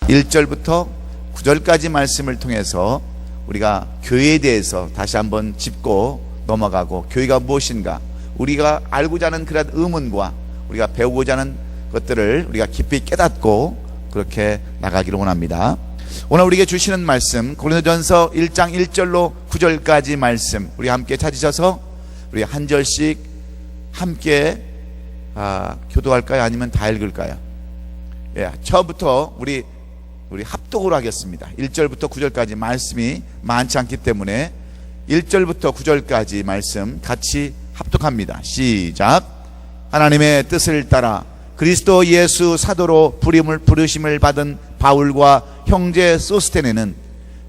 1절부터 9절까지 말씀을 통해서 우리가 교회에 대해서 다시 한번 짚고 넘어가고, 교회가 무엇인가, 우리가 알고자 하는 그런 의문과 우리가 배우고자 하는 것들을 우리가 깊이 깨닫고 그렇게 나가기를 원합니다. 오늘 우리에게 주시는 말씀, 고린도전서 1장 1절로 9절까지 말씀, 우리 함께 찾으셔서 우리 한 절씩 함께 교도할까요? 아니면 다 읽을까요? 처음부터 우리 합독으로 하겠습니다. 1절부터 9절까지 말씀이 많지 않기 때문에 1절부터 9절까지 말씀 같이 합독합니다. 시작. 하나님의 뜻을 따라 그리스도 예수 사도로 부르심을 받은 바울과 형제 소스테네는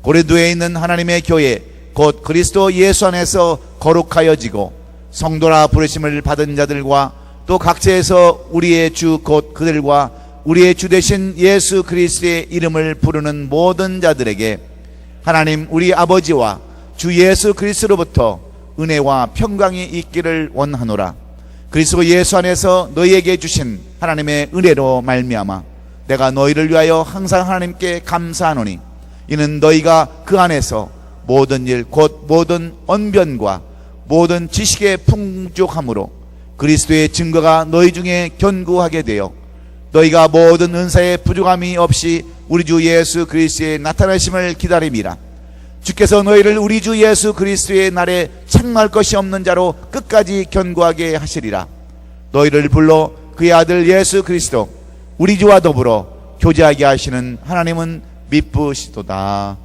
고린도에 있는 하나님의 교회 곧 그리스도 예수 안에서 거룩하여지고 성도라 부르심을 받은 자들과 또 각지에서 우리의 주 곧 그들과 우리의 주 되신 예수 그리스도의 이름을 부르는 모든 자들에게 하나님 우리 아버지와 주 예수 그리스도로부터 은혜와 평강이 있기를 원하노라. 그리스도 예수 안에서 너희에게 주신 하나님의 은혜로 말미암아 내가 너희를 위하여 항상 하나님께 감사하노니 이는 너희가 그 안에서 모든 일 곧 모든 언변과 모든 지식의 풍족함으로 그리스도의 증거가 너희 중에 견고하게 되어 너희가 모든 은사의 부족함이 없이 우리 주 예수 그리스도의 나타나심을 기다림이라. 주께서 너희를 우리 주 예수 그리스도의 날에 책망할 것이 없는 자로 끝까지 견고하게 하시리라. 너희를 불러 그의 아들 예수 그리스도 우리 주와 더불어 교제하게 하시는 하나님은 미쁘시도다.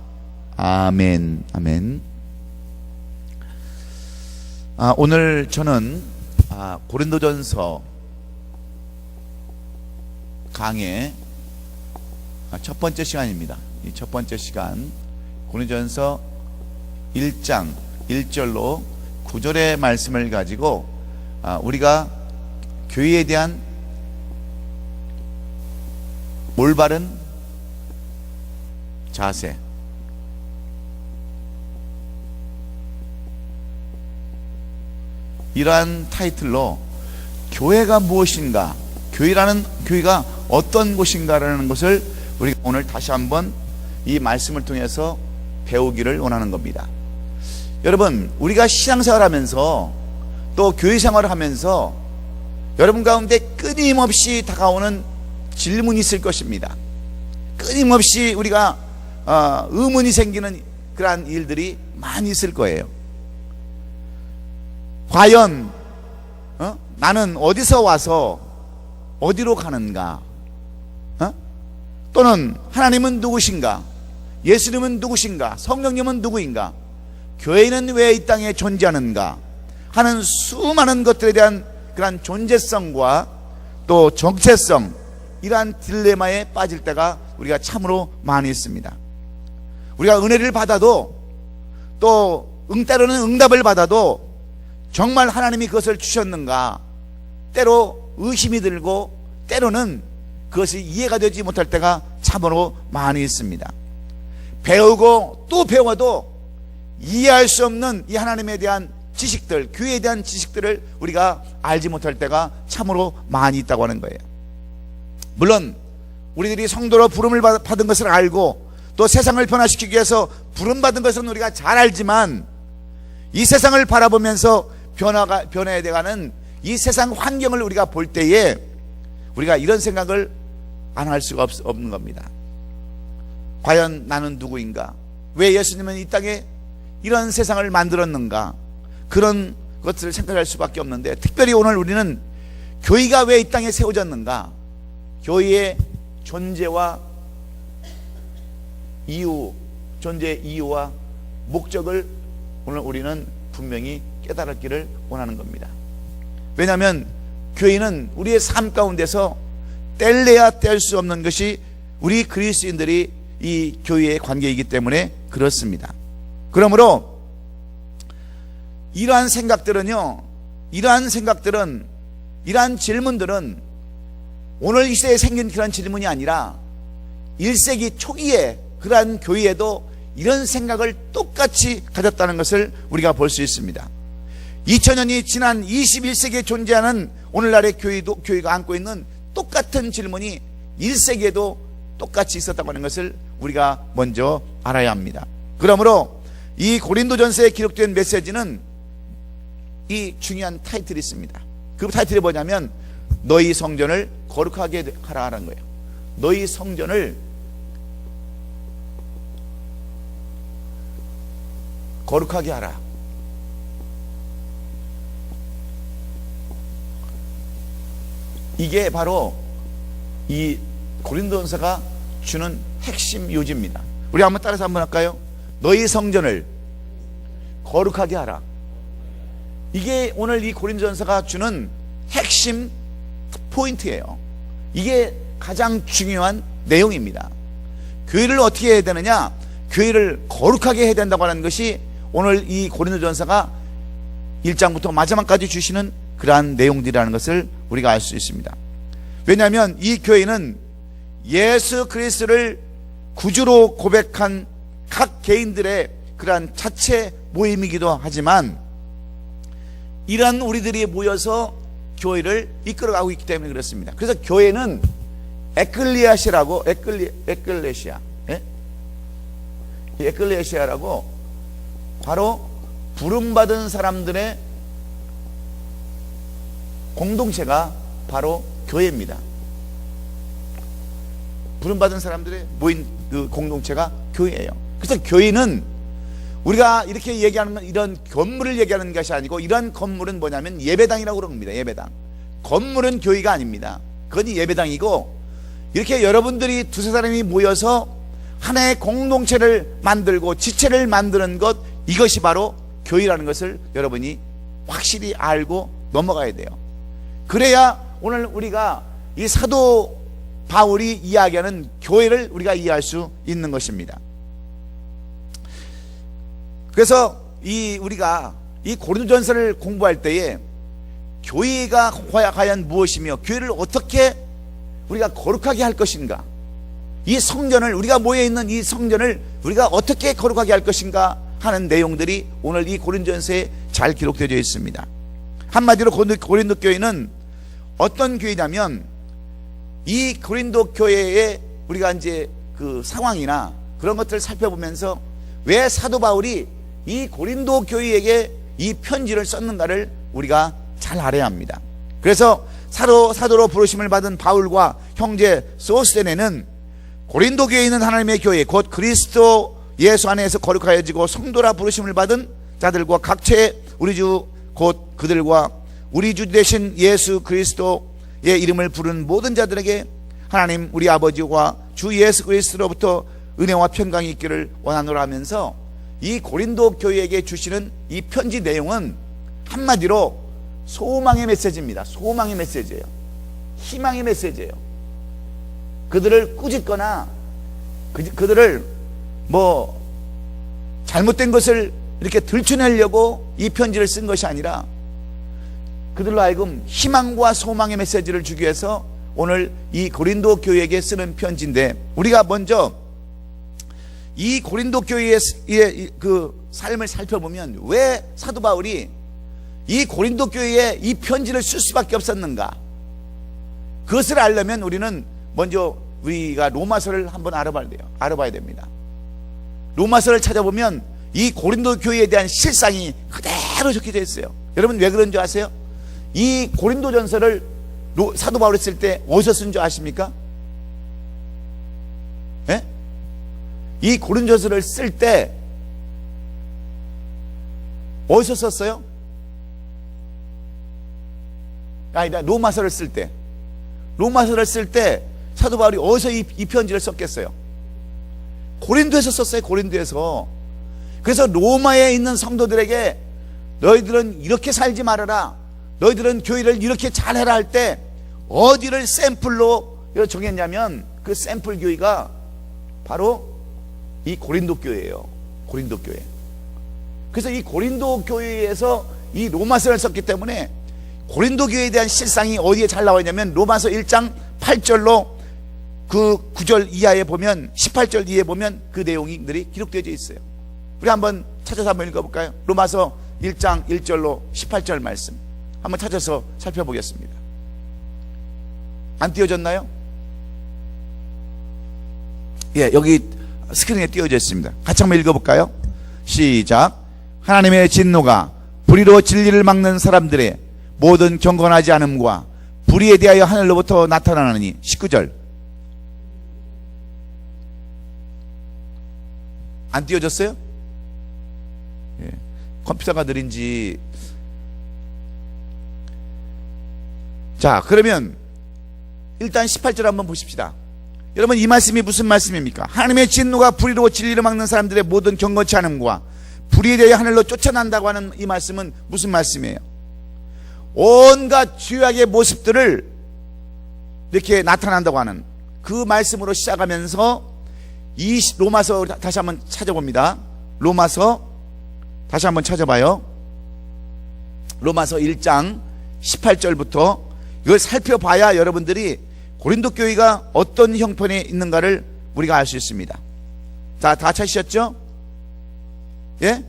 아멘. 아멘. 오늘 저는 고린도전서 강의 첫 번째 시간입니다. 이 첫 번째 시간 고린도전서 1장 1절로 9절의 말씀을 가지고 우리가 교회에 대한 올바른 자세, 이러한 타이틀로 교회가 무엇인가, 교회가 어떤 곳인가라는 것을 우리가 오늘 다시 한번 이 말씀을 통해서 배우기를 원하는 겁니다. 여러분, 우리가 신앙생활을 하면서 또 교회생활을 하면서 여러분 가운데 끊임없이 다가오는 질문이 있을 것입니다. 끊임없이 우리가 의문이 생기는 그러한 일들이 많이 있을 거예요. 과연 나는 어디서 와서 어디로 가는가? 또는 하나님은 누구신가? 예수님은 누구신가? 성령님은 누구인가? 교회는 왜 이 땅에 존재하는가? 하는 수많은 것들에 대한 그러한 존재성과 또 정체성, 이러한 딜레마에 빠질 때가 우리가 참으로 많이 있습니다. 우리가 은혜를 받아도 또 때로는 응답을 받아도 정말 하나님이 그것을 주셨는가? 때로 의심이 들고 때로는 그것이 이해가 되지 못할 때가 참으로 많이 있습니다. 배우고 또 배워도 이해할 수 없는 이 하나님에 대한 지식들, 교회에 대한 지식들을 우리가 알지 못할 때가 참으로 많이 있다고 하는 거예요. 물론 우리들이 성도로 부름을 받은 것을 알고 또 세상을 변화시키기 위해서 부름받은 것은 우리가 잘 알지만 이 세상을 바라보면서 변화해 돼가는 이 세상 환경을 우리가 볼 때에 우리가 이런 생각을 안 할 수가 없는 겁니다. 과연 나는 누구인가? 왜 예수님은 이 땅에 이런 세상을 만들었는가? 그런 것들을 생각할 수밖에 없는데, 특별히 오늘 우리는 교회가 왜 이 땅에 세워졌는가? 교회의 존재와 존재의 이유와 목적을 오늘 우리는 분명히 깨달았기를 원하는 겁니다. 왜냐하면 교회는 우리의 삶 가운데서 뗄래야 뗄 수 없는 것이 우리 그리스도인들이 이 교회의 관계이기 때문에 그렇습니다. 그러므로 이러한 질문들은 오늘 이 시대에 생긴 그런 질문이 아니라 1세기 초기에 그러한 교회에도 이런 생각을 똑같이 가졌다는 것을 우리가 볼 수 있습니다. 2000년이 지난 21세기에 존재하는 오늘날의 교회가 안고 있는 똑같은 질문이 1세기에도 똑같이 있었다고 하는 것을 우리가 먼저 알아야 합니다. 그러므로 이 고린도전서에 기록된 메시지는 이 중요한 타이틀이 있습니다. 그 타이틀이 뭐냐면 너희 성전을 거룩하게 하라 하는 거예요. 너희 성전을 거룩하게 하라. 이게 바로 이 고린도전서가 주는 핵심 요지입니다. 우리 한번 따라서 한번 할까요? 너희 성전을 거룩하게 하라. 이게 오늘 이 고린도전서가 주는 핵심 포인트예요. 이게 가장 중요한 내용입니다. 교회를 어떻게 해야 되느냐? 교회를 거룩하게 해야 된다고 하는 것이 오늘 이 고린도전서가 1장부터 마지막까지 주시는 그러한 내용들이라는 것을 우리가 알 수 있습니다. 왜냐하면 이 교회는 예수 그리스도를 구주로 고백한 각 개인들의 그러한 자체 모임이기도 하지만 이러한 우리들이 모여서 교회를 이끌어가고 있기 때문에 그렇습니다. 그래서 교회는 에클레시아라고 에클레시아, 예? 에클레시아라고 바로 부름받은 사람들의 공동체가 바로 교회입니다. 부름받은 사람들의 모인 그 공동체가 교회예요. 그래서 교회는 우리가 이렇게 얘기하는 건 이런 건물을 얘기하는 것이 아니고 이런 건물은 뭐냐면 예배당이라고 그러는 겁니다. 예배당. 건물은 교회가 아닙니다. 그건 예배당이고 이렇게 여러분들이 두세 사람이 모여서 하나의 공동체를 만들고 지체를 만드는 것, 이것이 바로 교회라는 것을 여러분이 확실히 알고 넘어가야 돼요. 그래야 오늘 우리가 이 사도 바울이 이야기하는 교회를 우리가 이해할 수 있는 것입니다. 그래서 우리가 이 고린도전서를 공부할 때에 교회가 과연 무엇이며 교회를 어떻게 우리가 거룩하게 할 것인가, 이 성전을, 우리가 모여있는 이 성전을 우리가 어떻게 거룩하게 할 것인가 하는 내용들이 오늘 이 고린도전서에 잘 기록되어 있습니다. 한마디로 고린도 교회는 어떤 교회냐면 이 고린도 교회의 우리가 이제 그 상황이나 그런 것들을 살펴보면서 왜 사도 바울이 이 고린도 교회에게 이 편지를 썼는가를 우리가 잘 알아야 합니다. 그래서 사도로 부르심을 받은 바울과 형제 소스데네는 고린도 교회에 있는 하나님의 교회 곧 그리스도 예수 안에서 거룩하여지고 성도라 부르심을 받은 자들과 각처의 우리 주 곧 그들과 우리 주 되신 예수 그리스도의 이름을 부르는 모든 자들에게 하나님 우리 아버지와 주 예수 그리스도로부터 은혜와 평강이 있기를 원하노라 하면서 이 고린도 교회에게 주시는 이 편지 내용은 한마디로 소망의 메시지입니다. 소망의 메시지예요. 희망의 메시지예요. 그들을 꾸짖거나 그들을 뭐 잘못된 것을 이렇게 들춰내려고 이 편지를 쓴 것이 아니라 그들로 하여금 희망과 소망의 메시지를 주기 위해서 오늘 이 고린도 교회에게 쓰는 편지인데, 우리가 먼저 이 고린도 교회의 그 삶을 살펴보면 왜 사도 바울이 이 고린도 교회에 이 편지를 쓸 수밖에 없었는가, 그것을 알려면 우리는 먼저 우리가 로마서를 한번 알아봐야 됩니다. 로마서를 찾아보면 이 고린도 교회에 대한 실상이 그대로 적혀져 있어요. 여러분 왜 그런 줄 아세요? 이 고린도전서를 사도 바울이 쓸 때 어디서 쓴 줄 아십니까? 예? 이 고린도전서를 쓸 때 어디서 썼어요? 아니다, 로마서를 쓸 때 사도 바울이 어디서 이 편지를 썼겠어요? 고린도에서 썼어요. 고린도에서. 그래서 로마에 있는 성도들에게 너희들은 이렇게 살지 말아라, 너희들은 교회를 이렇게 잘해라 할 때 어디를 샘플로 정했냐면 그 샘플 교회가 바로 이 고린도 교회예요. 고린도 교회. 그래서 이 고린도 교회에서 이 로마서를 썼기 때문에 고린도 교회에 대한 실상이 어디에 잘 나와 있냐면 로마서 1장 8절로 그 9절 이하에 보면, 18절 이하에 보면 그 내용들이 기록되어 있어요. 우리 한번 찾아서 한번 읽어볼까요? 로마서 1장 1절로 18절 말씀 한번 찾아서 살펴보겠습니다. 안 띄워졌나요? 예, 여기 스크린에 띄워져 있습니다. 같이 한번 읽어볼까요? 시작. 하나님의 진노가 불의로 진리를 막는 사람들의 모든 경건하지 않음과 불의에 대하여 하늘로부터 나타나느니. 19절. 안 띄워졌어요? 예. 컴퓨터가 느린지. 자, 그러면 일단 18절 한번 보십시다. 여러분, 이 말씀이 무슨 말씀입니까? 하나님의 진노가 불의로 진리를 막는 사람들의 모든 경건치 않음과 불의에 대해 하늘로 쫓아난다고 하는 이 말씀은 무슨 말씀이에요? 온갖 죄악의 모습들을 이렇게 나타난다고 하는 그 말씀으로 시작하면서 로마서 다시 한번 찾아봅니다. 로마서 다시 한번 찾아봐요. 로마서 1장 18절부터 이걸 살펴봐야 여러분들이 고린도 교회가 어떤 형편에 있는가를 우리가 알 수 있습니다. 다 찾으셨죠? 예?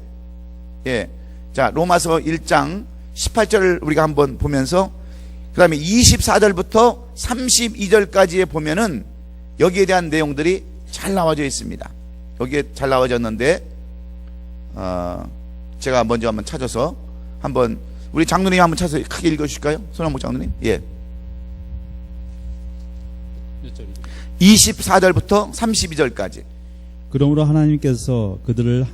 예. 자, 로마서 1장 18절을 우리가 한번 보면서 그 다음에 24절부터 32절까지에 보면은 여기에 대한 내용들이 잘 나와져 있습니다. 여기에 잘 나와졌는데 제가 먼저 한번 찾아서 한번 우리 장로님 한번 찾아서 크게 읽어주실까요? 손한복 장로님. 예. 24절부터 32절까지. 그러므로 하나님께서 그들을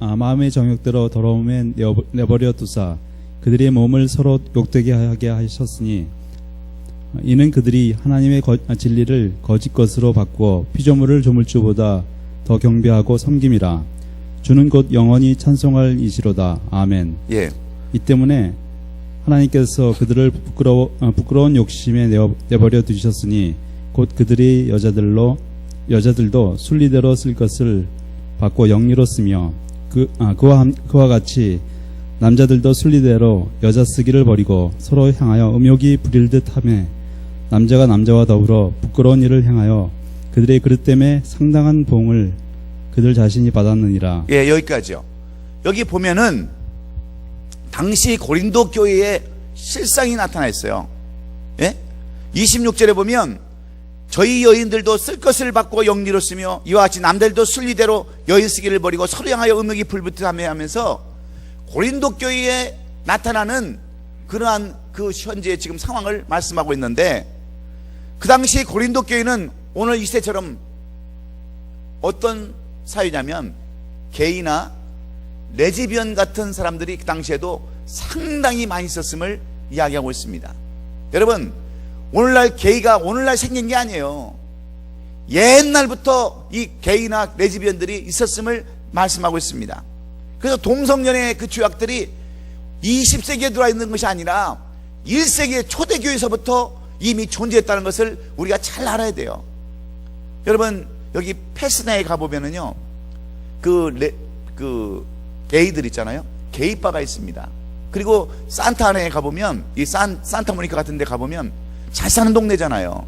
마음의 정욕대로 더러움에 내버려 두사 그들의 몸을 서로 욕되게 하게 하셨으니 이는 그들이 하나님의 진리를 거짓 것으로 바꾸어 피조물을 조물주보다 더 경배하고 섬김이라. 주는 곧 영원히 찬송할 이시로다. 아멘. 예. 이 때문에 하나님께서 그들을 부끄러운 욕심에 내버려 두셨으니 곧 그들이 여자들도 순리대로 쓸 것을 받고 영리로 쓰며 그와 같이 남자들도 순리대로 여자 쓰기를 버리고 서로 향하여 음욕이 부릴 듯하며 남자가 남자와 더불어 부끄러운 일을 행하여 그들의 그릇 때문에 상당한 보응을 그들 자신이 받았느니라. 예, 여기까지요. 여기 보면은 당시 고린도 교회의 실상이 나타나 있어요. 예? 26절에 보면 저희 여인들도 쓸 것을 받고 영리로 쓰며 이와 같이 남들도 순리대로 여인 쓰기를 버리고 서로 향하여 음욕이 불붙으며 하면서 고린도 교회에 나타나는 그러한 그 현재 지금 상황을 말씀하고 있는데, 그 당시 고린도 교회는 오늘 이 시대처럼 어떤 사회냐면 게이나 레즈비언 같은 사람들이 그 당시에도 상당히 많이 있었음을 이야기하고 있습니다. 여러분, 오늘날 게이가 오늘날 생긴 게 아니에요. 옛날부터 이 게이나 레즈비언들이 있었음을 말씀하고 있습니다. 그래서 동성연의 그 죄악들이 20세기에 들어와 있는 것이 아니라 1세기의 초대교회에서부터 이미 존재했다는 것을 우리가 잘 알아야 돼요. 여러분, 여기 페스나에 가보면은요, 그 게이들 있잖아요. 게이바가 있습니다. 그리고 산타안에 가보면, 이 산타모니카 같은 데 가보면 잘 사는 동네잖아요.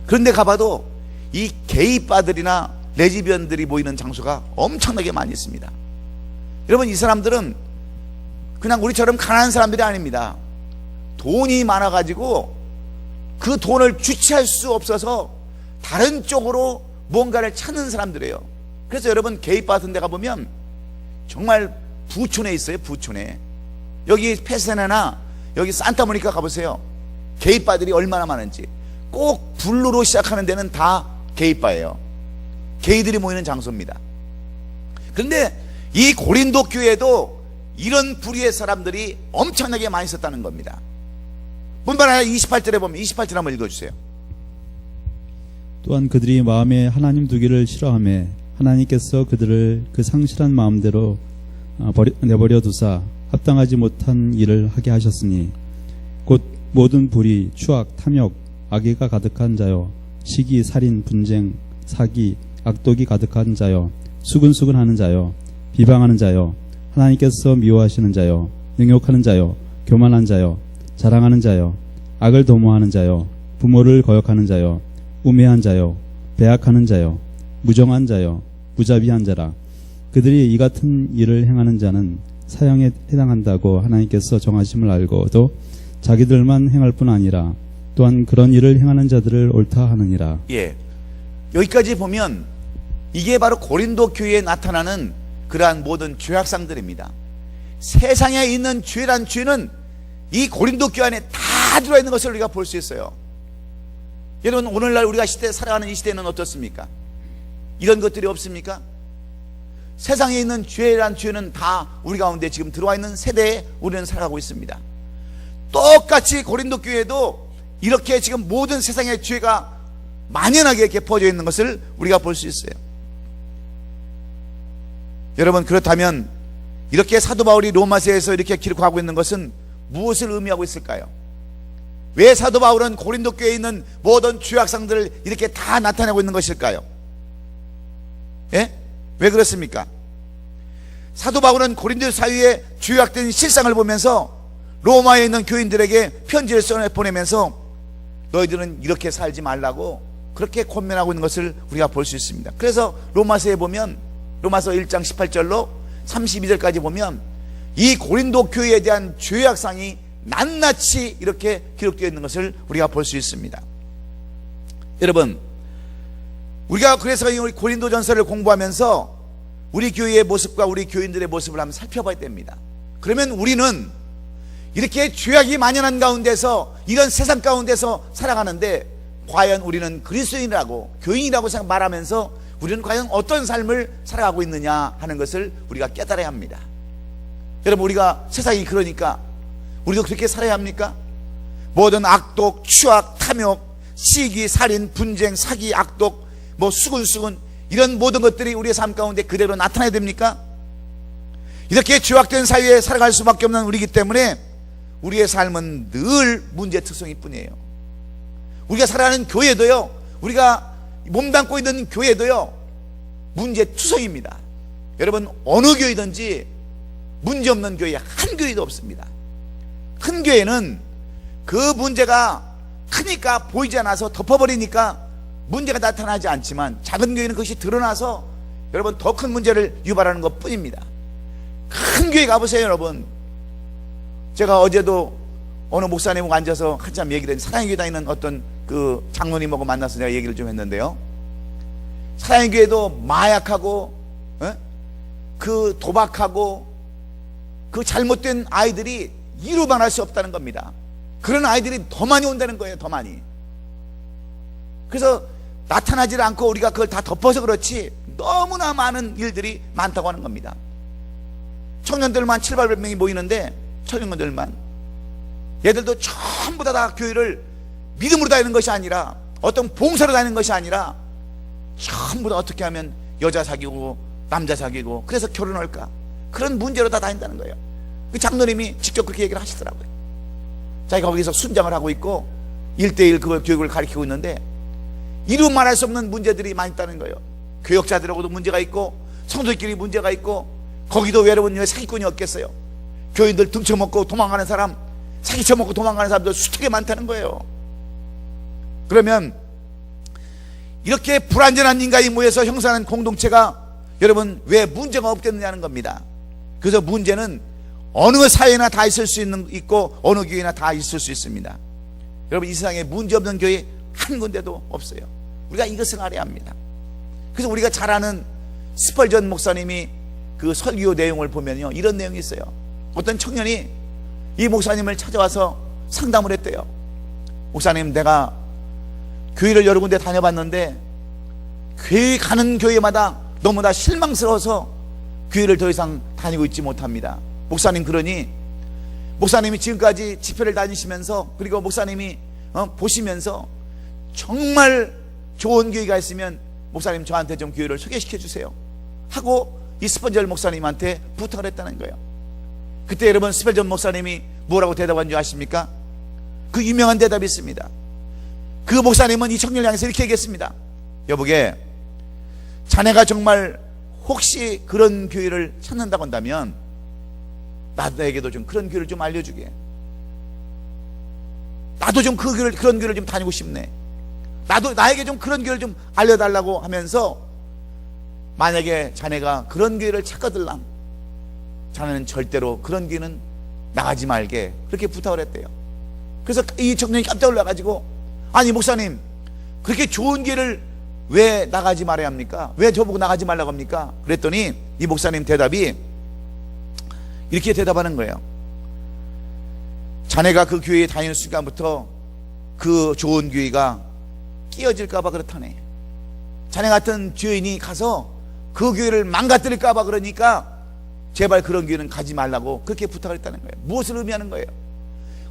그런데 가봐도 이 게이바들이나 레즈비언들이 모이는 장소가 엄청나게 많이 있습니다. 여러분, 이 사람들은 그냥 우리처럼 가난한 사람들이 아닙니다. 돈이 많아가지고 그 돈을 주체할 수 없어서 다른 쪽으로 무언가를 찾는 사람들이에요. 그래서 여러분, 게이바 같은 데 가보면 정말 부촌에 있어요. 부촌에. 여기 페세나나 여기 산타모니카 가보세요. 게이바들이 얼마나 많은지. 꼭 블루로 시작하는 데는 다 게이바예요. 게이들이 모이는 장소입니다. 그런데 이 고린도 교회에도 이런 불의의 사람들이 엄청나게 많이 있었다는 겁니다. 뿐만 아니라 28절에 보면, 28절 한번 읽어주세요. 또한 그들이 마음에 하나님 두기를 싫어하며 하나님께서 그들을 그 상실한 마음대로 내버려 두사 합당하지 못한 일을 하게 하셨으니 곧 모든 불의, 추악, 탐욕, 악의가 가득한 자요, 시기, 살인, 분쟁, 사기, 악독이 가득한 자요, 수근수근하는 자요, 비방하는 자요, 하나님께서 미워하시는 자요, 능욕하는 자요, 교만한 자요, 자랑하는 자요, 악을 도모하는 자요, 부모를 거역하는 자요, 우매한 자요, 배악하는 자요, 무정한 자요, 무자비한 자라. 그들이 이 같은 일을 행하는 자는 사형에 해당한다고 하나님께서 정하심을 알고도 자기들만 행할 뿐 아니라 또한 그런 일을 행하는 자들을 옳다 하느니라. 예, 여기까지 보면 이게 바로 고린도 교회에 나타나는 그러한 모든 죄악상들입니다. 세상에 있는 죄란 죄는 이 고린도 교회 안에 다 들어있는 것을 우리가 볼 수 있어요. 여러분, 오늘날 우리가 살아가는 이 시대는 어떻습니까? 이런 것들이 없습니까? 세상에 있는 죄란 죄는 다 우리 가운데 지금 들어와 있는 세대에 우리는 살아가고 있습니다. 똑같이 고린도 교회도 이렇게 지금 모든 세상의 죄가 만연하게 이렇게 퍼져 있는 것을 우리가 볼 수 있어요. 여러분, 그렇다면 이렇게 사도 바울이 로마서에서 이렇게 기록하고 있는 것은 무엇을 의미하고 있을까요? 왜 사도 바울은 고린도 교회에 있는 모든 죄악상들을 이렇게 다 나타내고 있는 것일까요? 예? 왜 그렇습니까? 사도 바울은 고린도 사회의 죄악된 실상을 보면서 로마에 있는 교인들에게 편지를 보내면서 너희들은 이렇게 살지 말라고 그렇게 권면하고 있는 것을 우리가 볼 수 있습니다. 그래서 로마서에 보면, 로마서 1장 18절로 32절까지 보면 이 고린도 교회에 대한 죄악상이 낱낱이 이렇게 기록되어 있는 것을 우리가 볼 수 있습니다. 여러분, 우리가 그래서 이 고린도 전서를 공부하면서 우리 교회의 모습과 우리 교인들의 모습을 한번 살펴봐야 됩니다. 그러면 우리는 이렇게 죄악이 만연한 가운데서, 이런 세상 가운데서 살아가는데 과연 우리는 그리스도인이라고, 교인이라고 말하면서 우리는 과연 어떤 삶을 살아가고 있느냐 하는 것을 우리가 깨달아야 합니다. 여러분, 우리가 세상이 그러니까 우리도 그렇게 살아야 합니까? 모든 악독, 추악, 탐욕, 시기, 살인, 분쟁, 사기, 악독, 수근수근 이런 모든 것들이 우리의 삶 가운데 그대로 나타나야 됩니까? 이렇게 죄악된 사회에 살아갈 수밖에 없는 우리이기 때문에 우리의 삶은 늘 문제 특성일 뿐이에요. 우리가 살아가는 교회도요, 우리가 몸담고 있는 교회도요, 문제 투성입니다. 여러분, 어느 교회든지 문제 없는 교회 한 교회도 없습니다. 큰 교회는 그 문제가 크니까 보이지 않아서 덮어버리니까 문제가 나타나지 않지만, 작은 교회는 그것이 드러나서 여러분 더 큰 문제를 유발하는 것 뿐입니다. 큰 교회 가보세요. 여러분, 제가 어제도 어느 목사님하고 앉아서 한참 얘기를 했는데, 사랑의 교회 다니는 어떤 그 장로님하고 만나서 내가 얘기를 좀 했는데요, 사랑의 교회도 마약하고 그 도박하고 그 잘못된 아이들이 이루만할 수 없다는 겁니다. 그런 아이들이 더 많이 온다는 거예요. 더 많이. 그래서 나타나질 않고 우리가 그걸 다 덮어서 그렇지 너무나 많은 일들이 많다고 하는 겁니다. 청년들만 700~800명이 모이는데, 청년들만, 얘들도 전부 다 교회를 믿음으로 다니는 것이 아니라, 어떤 봉사로 다니는 것이 아니라 전부 다 어떻게 하면 여자 사귀고 남자 사귀고 그래서 결혼할까, 그런 문제로 다 다닌다는 거예요. 그 장로님이 직접 그렇게 얘기를 하시더라고요. 자기가 거기서 순장을 하고 있고 1:1 그걸 교육을 가르치고 있는데 이루 말할 수 없는 문제들이 많이 있다는 거예요. 교역자들하고도 문제가 있고 성도끼리 문제가 있고, 거기도 외로운 사기꾼이 없겠어요. 교인들 등쳐먹고 도망가는 사람, 사기쳐먹고 도망가는 사람들 수특히 많다는 거예요. 그러면 이렇게 불완전한 인간이 모여서 형성하는 공동체가 여러분 왜 문제가 없겠느냐는 겁니다. 그래서 문제는 어느 사회나 다 있고 어느 교회나 다 있을 수 있습니다. 여러분, 이 세상에 문제 없는 교회 한 군데도 없어요. 우리가 이것을 알아야 합니다. 그래서 우리가 잘 아는 스펄전 목사님이 그 설교 내용을 보면요, 이런 내용이 있어요. 어떤 청년이 이 목사님을 찾아와서 상담을 했대요. 목사님, 내가 교회를 여러 군데 다녀봤는데 교회 가는 교회마다 너무나 실망스러워서 교회를 더 이상 다니고 있지 못합니다. 목사님, 그러니 목사님이 지금까지 집회를 다니시면서, 그리고 목사님이 보시면서 정말 좋은 교회가 있으면 목사님 저한테 좀 교회를 소개시켜 주세요 하고 이 스펄전 목사님한테 부탁을 했다는 거예요. 그때 여러분, 스펄전 목사님이 뭐라고 대답한 줄 아십니까? 그 유명한 대답이 있습니다. 그 목사님은 이 청년을 향해서 이렇게 얘기했습니다. 여보게, 자네가 정말 혹시 그런 교회를 찾는다고 한다면 나에게도 좀 그런 교회를 좀 알려주게. 나도 좀 그런 교회를 좀 다니고 싶네. 나에게 좀 그런 교회를 좀 알려달라고 하면서, 만약에 자네가 그런 교회를 찾거들랑 자네는 절대로 그런 교회는 나가지 말게, 그렇게 부탁을 했대요. 그래서 이 청년이 깜짝 놀라가지고, 아니 목사님, 그렇게 좋은 교회를 왜 나가지 말아야 합니까? 왜 저보고 나가지 말라고 합니까? 그랬더니 이 목사님 대답이 이렇게 대답하는 거예요. 자네가 그 교회에 다니는 순간부터 그 좋은 교회가 끼어질까봐 그렇다네. 자네 같은 죄인이 가서 그 교회를 망가뜨릴까봐 그러니까 제발 그런 교회는 가지 말라고 그렇게 부탁을 했다는 거예요. 무엇을 의미하는 거예요?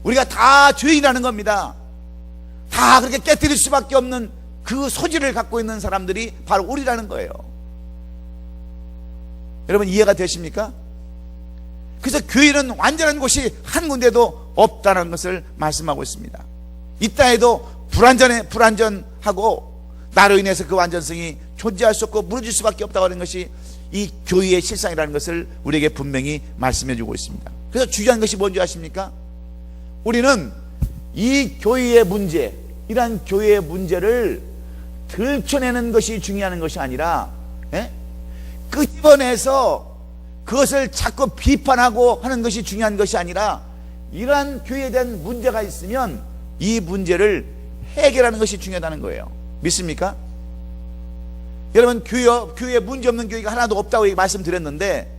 우리가 다 죄인이라는 겁니다. 다 그렇게 깨뜨릴 수밖에 없는 그 소질을 갖고 있는 사람들이 바로 우리라는 거예요. 여러분 이해가 되십니까? 그래서 교회는 완전한 곳이 한 군데도 없다는 것을 말씀하고 있습니다. 이 땅에도 불완전하고 나로 인해서 그 완전성이 존재할 수 없고 무너질 수밖에 없다고 하는 것이 이 교회의 실상이라는 것을 우리에게 분명히 말씀해 주고 있습니다. 그래서 중요한 것이 뭔지 아십니까? 우리는 이 교회의 문제, 이러한 교회의 문제를 들춰내는 것이 중요한 것이 아니라 끄집어내서 그것을 자꾸 비판하고 하는 것이 중요한 것이 아니라 이러한 교회에 대한 문제가 있으면 이 문제를 해결하는 것이 중요하다는 거예요. 믿습니까? 여러분 교회에 문제 없는 교회가 하나도 없다고 말씀드렸는데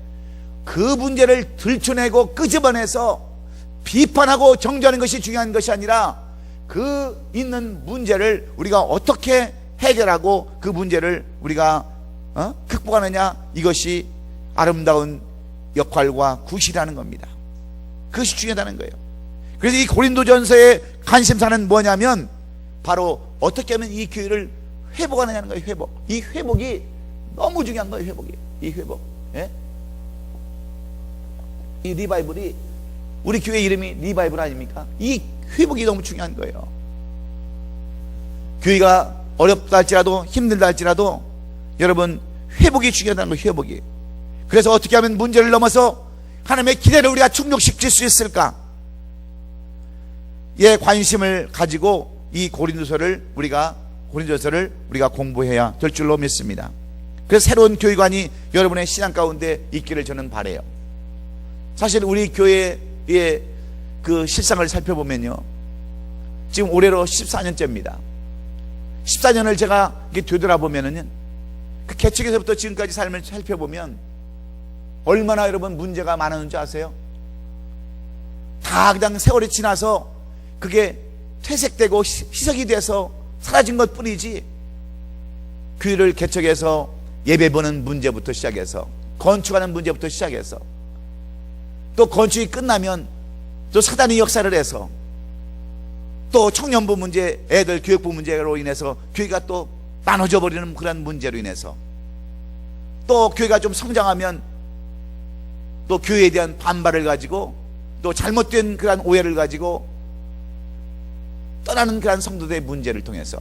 그 문제를 들춰내고 끄집어내서 비판하고 정죄하는 것이 중요한 것이 아니라 그 있는 문제를 우리가 어떻게 해결하고 그 문제를 우리가 극복하느냐, 이것이 아름다운 역할과 구실이라는 겁니다. 그것이 중요하다는 거예요. 그래서 이 고린도전서의 관심사는 뭐냐면 바로 어떻게 하면 이 교회를 회복하느냐는 거예요. 회복. 이 회복이 너무 중요한 거예요. 회복이. 이 회복. 이 리바이블이, 우리 교회 이름이 리바이블 아닙니까? 이 회복이 너무 중요한 거예요. 교회가 어렵다 할지라도 힘들다 할지라도 여러분 회복이 중요하다는 거예요. 회복이. 그래서 어떻게 하면 문제를 넘어서 하나님의 기대를 우리가 충족시킬 수 있을까? 예, 관심을 가지고 이 고린도서를 우리가 공부해야 될 줄로 믿습니다. 그래서 새로운 교회관이 여러분의 신앙 가운데 있기를 저는 바라요. 사실 우리 교회의 그 실상을 살펴보면요, 지금 올해로 14년째입니다. 14년을 제가 이렇게 되돌아보면은 그 개척에서부터 지금까지 삶을 살펴보면 얼마나 여러분 문제가 많았는지 아세요? 다 그냥 세월이 지나서 그게 퇴색되고 희석이 돼서 사라진 것 뿐이지, 교회를 개척해서 예배 보는 문제부터 시작해서 건축하는 문제부터 시작해서 또 건축이 끝나면 또 사단이 역사를 해서 또 청년부 문제, 애들 교육부 문제로 인해서 교회가 또 나눠져 버리는 그런 문제로 인해서 또 교회가 좀 성장하면 또 교회에 대한 반발을 가지고 또 잘못된 그런 오해를 가지고 떠나는 그런 성도들의 문제를 통해서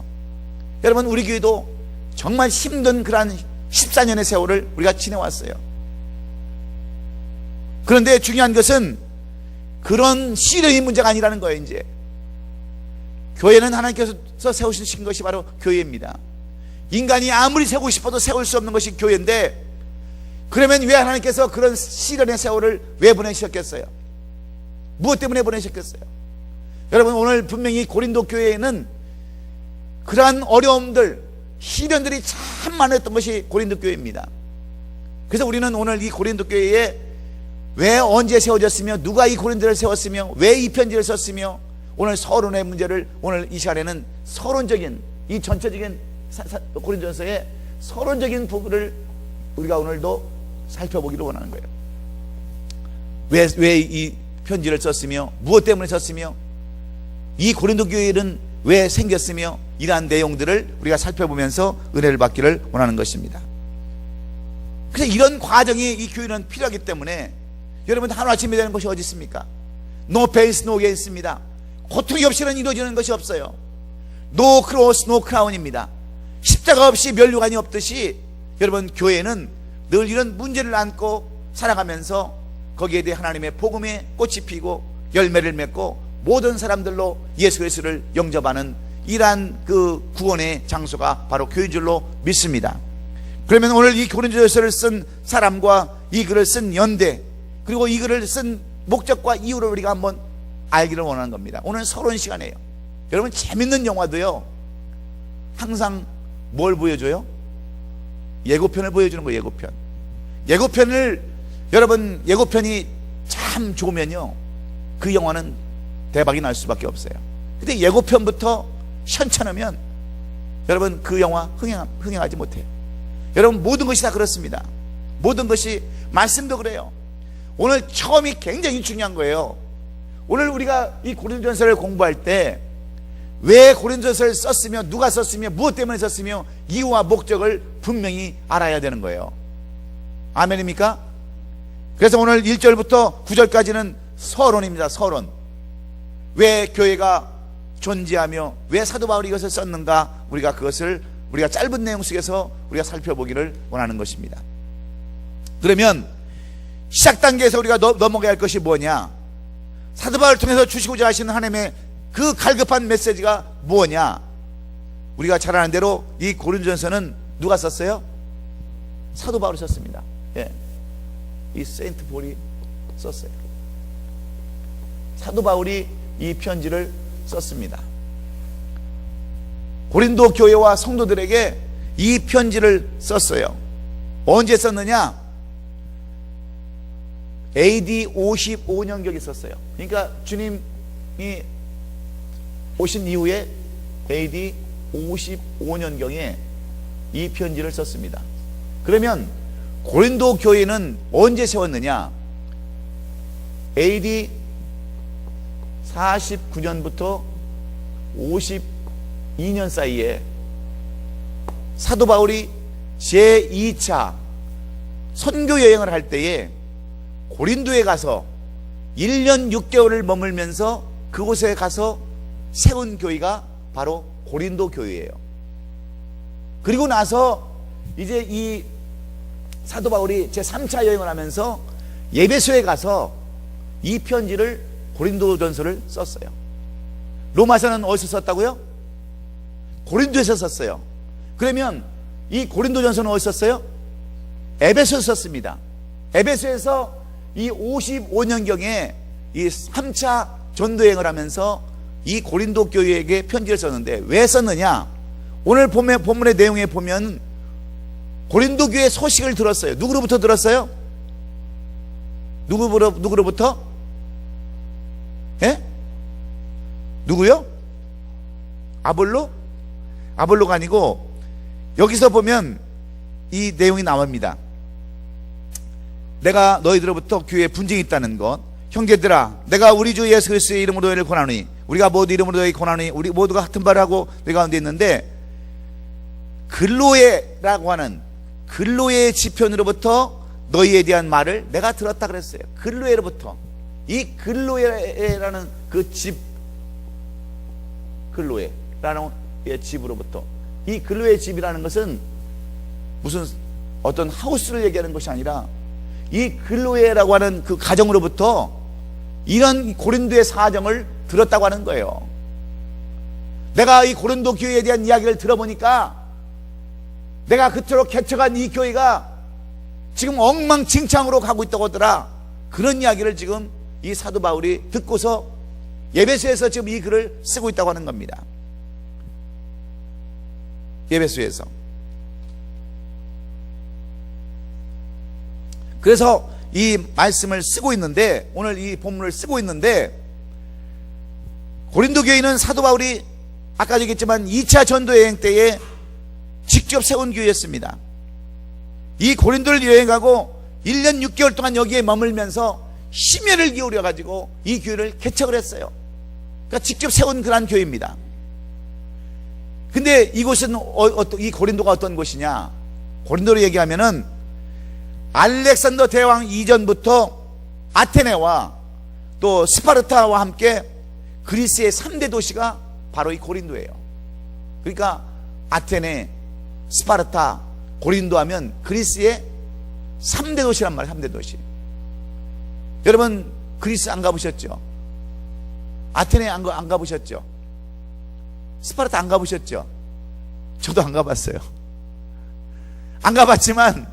여러분 우리 교회도 정말 힘든 그런 14년의 세월을 우리가 지내왔어요. 그런데 중요한 것은 그런 시련의 문제가 아니라는 거예요. 이제 교회는 하나님께서 세우신 것이 바로 교회입니다. 인간이 아무리 세우고 싶어도 세울 수 없는 것이 교회인데, 그러면 왜 하나님께서 그런 시련의 세월을 왜 보내셨겠어요? 무엇 때문에 보내셨겠어요? 여러분 오늘 분명히 고린도 교회에는 그러한 어려움들, 시련들이 참 많았던 것이 고린도 교회입니다. 그래서 우리는 오늘 이 고린도 교회에 왜 언제 세워졌으며 누가 이 고린도를 세웠으며 왜 이 편지를 썼으며 오늘 서론의 문제를 오늘 이 시간에는 서론적인 이 전체적인 고린도전서의 서론적인 부분을 우리가 오늘도 살펴보기를 원하는 거예요. 왜 이 편지를 썼으며 무엇 때문에 썼으며 이 고린도 교회는 왜 생겼으며 이러한 내용들을 우리가 살펴보면서 은혜를 받기를 원하는 것입니다. 그래서 이런 과정이 이 교회는 필요하기 때문에 여러분 하루아침에 되는 것이 어디 있습니까? No pains, no gains입니다. 고통이 없이는 이루어지는 것이 없어요. No cross, no crown입니다. 십자가 없이 면류관이 없듯이 여러분 교회는 늘 이런 문제를 안고 살아가면서 거기에 대해 하나님의 복음의 꽃이 피고 열매를 맺고 모든 사람들로 예수 그리스도를 영접하는 이러한 그 구원의 장소가 바로 교회인 줄로 믿습니다. 그러면 오늘 이 고린도전서를 쓴 사람과 이 글을 쓴 연대, 그리고 이 글을 쓴 목적과 이유를 우리가 한번 알기를 원하는 겁니다. 오늘 서론 시간이에요. 여러분 재밌는 영화도요 항상 뭘 보여줘요? 예고편을 보여주는 거예요. 예고편. 예고편을 여러분 예고편이 참 좋으면요 그 영화는 대박이 날 수밖에 없어요. 근데 예고편부터 현찮으면 여러분 그 영화 흥행하지 못해요. 여러분 모든 것이 다 그렇습니다. 모든 것이 말씀도 그래요. 오늘 처음이 굉장히 중요한 거예요. 오늘 우리가 이 고린도전서를 공부할 때 왜 고린도전서를 썼으며 누가 썼으며 무엇 때문에 썼으며 이유와 목적을 분명히 알아야 되는 거예요. 아멘입니까? 그래서 오늘 1절부터 9절까지는 서론입니다. 서론. 왜 교회가 존재하며 왜 사도 바울이 이것을 썼는가, 우리가 그것을 우리가 짧은 내용 속에서 우리가 살펴보기를 원하는 것입니다. 그러면 시작 단계에서 우리가 넘어가야 할 것이 뭐냐? 사도 바울을 통해서 주시고자 하시는 하나님의 그 갈급한 메시지가 뭐냐? 우리가 잘 아는 대로 이 고린도전서는 누가 썼어요? 사도 바울이 썼습니다. 예. 이 세인트 볼이 썼어요. 사도 바울이 이 편지를 썼습니다. 고린도 교회와 성도들에게 이 편지를 썼어요. 언제 썼느냐? AD 55년경에 썼어요. 그러니까 주님이 오신 이후에 AD 55년경에 이 편지를 썼습니다. 그러면 고린도 교회는 언제 세웠느냐? AD 49년부터 52년 사이에 사도 바울이 제2차 선교 여행을 할 때에 고린도에 가서 1년 6개월을 머물면서 그곳에 가서 세운 교회가 바로 고린도 교회예요. 그리고 나서 이제 이 사도 바울이 제3차 여행을 하면서 에베소에 가서 이 편지를 고린도전서를 썼어요. 로마서는 어디서 썼다고요? 고린도에서 썼어요. 그러면 이 고린도전서는 어디서 썼어요? 에베소에서 썼습니다. 에베소에서 이 55년경에 이 3차 전도여행을 하면서 이 고린도 교회에게 편지를 썼는데 왜 썼느냐? 오늘 본문의 내용에 보면 고린도 교회 소식을 들었어요. 누구로부터 들었어요? 누구로부터? 예? 누구요? 아볼로? 아볼로가 아니고 여기서 보면 이 내용이 나옵니다. 내가 너희들로부터 교회에 분쟁이 있다는 것, 형제들아, 내가 우리 주 예수 그리스도의 이름으로 너희를 권하노니, 우리가 모두 이름으로 너희 권하노니, 우리 모두가 같은 말을 하고 너희 가운데 있는데, 글로에라고 하는 글로에 지편으로부터 너희에 대한 말을 내가 들었다 그랬어요. 글로에로부터. 이 글로에라는 그 집, 글로에라는 집으로부터. 이 글로의 집이라는 것은 무슨 어떤 하우스를 얘기하는 것이 아니라 이 글로에라고 하는 그 가정으로부터 이런 고린도의 사정을 들었다고 하는 거예요. 내가 이 고린도 교회에 대한 이야기를 들어보니까 내가 그토록 개척한 이 교회가 지금 엉망진창으로 가고 있다고 하더라. 그런 이야기를 지금 이 사도 바울이 듣고서 에베소에서 지금 이 글을 쓰고 있다고 하는 겁니다. 에베소에서. 그래서 이 말씀을 쓰고 있는데, 오늘 이 본문을 쓰고 있는데, 고린도 교회는 사도 바울이 아까 얘기했지만 2차 전도 여행 때에 직접 세운 교회였습니다. 이 고린도를 여행하고 1년 6개월 동안 여기에 머물면서 심혈을 기울여 가지고 이 교회를 개척을 했어요. 그러니까 직접 세운 그런 교회입니다. 근데 이곳은 이 고린도가 어떤 곳이냐? 고린도로 얘기하면은 알렉산더 대왕 이전부터 아테네와 또 스파르타와 함께 그리스의 3대 도시가 바로 이 고린도예요. 그러니까 아테네, 스파르타, 고린도 하면 그리스의 3대 도시란 말이에요. 3대 도시. 여러분 그리스 안 가보셨죠? 아테네 안 가보셨죠? 스파르타 안 가보셨죠? 저도 안 가봤어요. 안 가봤지만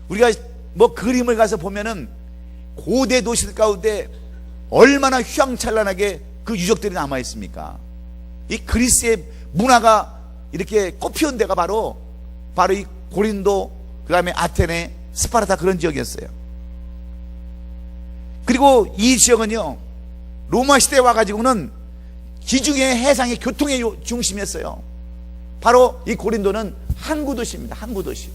우리가 뭐 그림을 가서 보면은 고대 도시들 가운데 얼마나 휘황찬란하게 그 유적들이 남아 있습니까? 이 그리스의 문화가 이렇게 꽃피운 데가 바로 이 고린도, 그 다음에 아테네, 스파르타 그런 지역이었어요. 그리고 이 지역은요, 로마 시대에 와가지고는 지중해 해상의 교통의 중심이었어요. 바로 이 고린도는 항구도시입니다. 항구도시.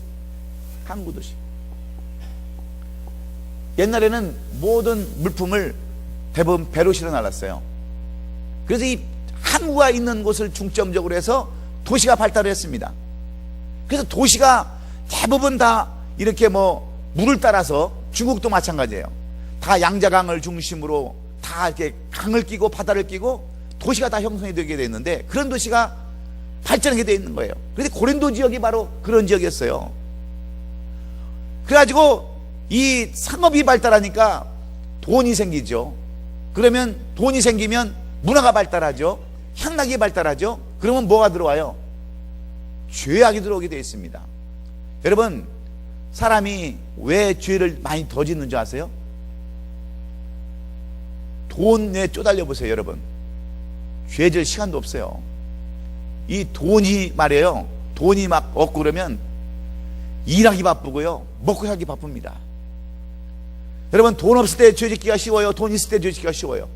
옛날에는 모든 물품을 대부분 배로 실어 날랐어요. 그래서 이 항구가 있는 곳을 중점적으로 해서 도시가 발달을 했습니다. 그래서 도시가 대부분 다 이렇게 물을 따라서, 중국도 마찬가지예요. 다 양자강을 중심으로 다 이렇게 강을 끼고 바다를 끼고 도시가 다 형성이 되게 되어 있는데, 그런 도시가 발전하게 되어 있는 거예요. 그런데 고린도 지역이 바로 그런 지역이었어요. 그래가지고 이 상업이 발달하니까 돈이 생기죠. 그러면 돈이 생기면 문화가 발달하죠. 향락이 발달하죠. 그러면 뭐가 들어와요? 죄악이 들어오게 되어 있습니다. 여러분, 사람이 왜 죄를 많이 더 짓는 줄 아세요? 돈에 쪼달려 보세요. 여러분, 죄 질 시간도 없어요. 이 돈이 말이에요, 돈이 막 없고 그러면 일하기 바쁘고요, 먹고 살기 바쁩니다. 여러분, 돈 없을 때 죄 짓기가 쉬워요? 돈 있을 때 죄 짓기가 쉬워요?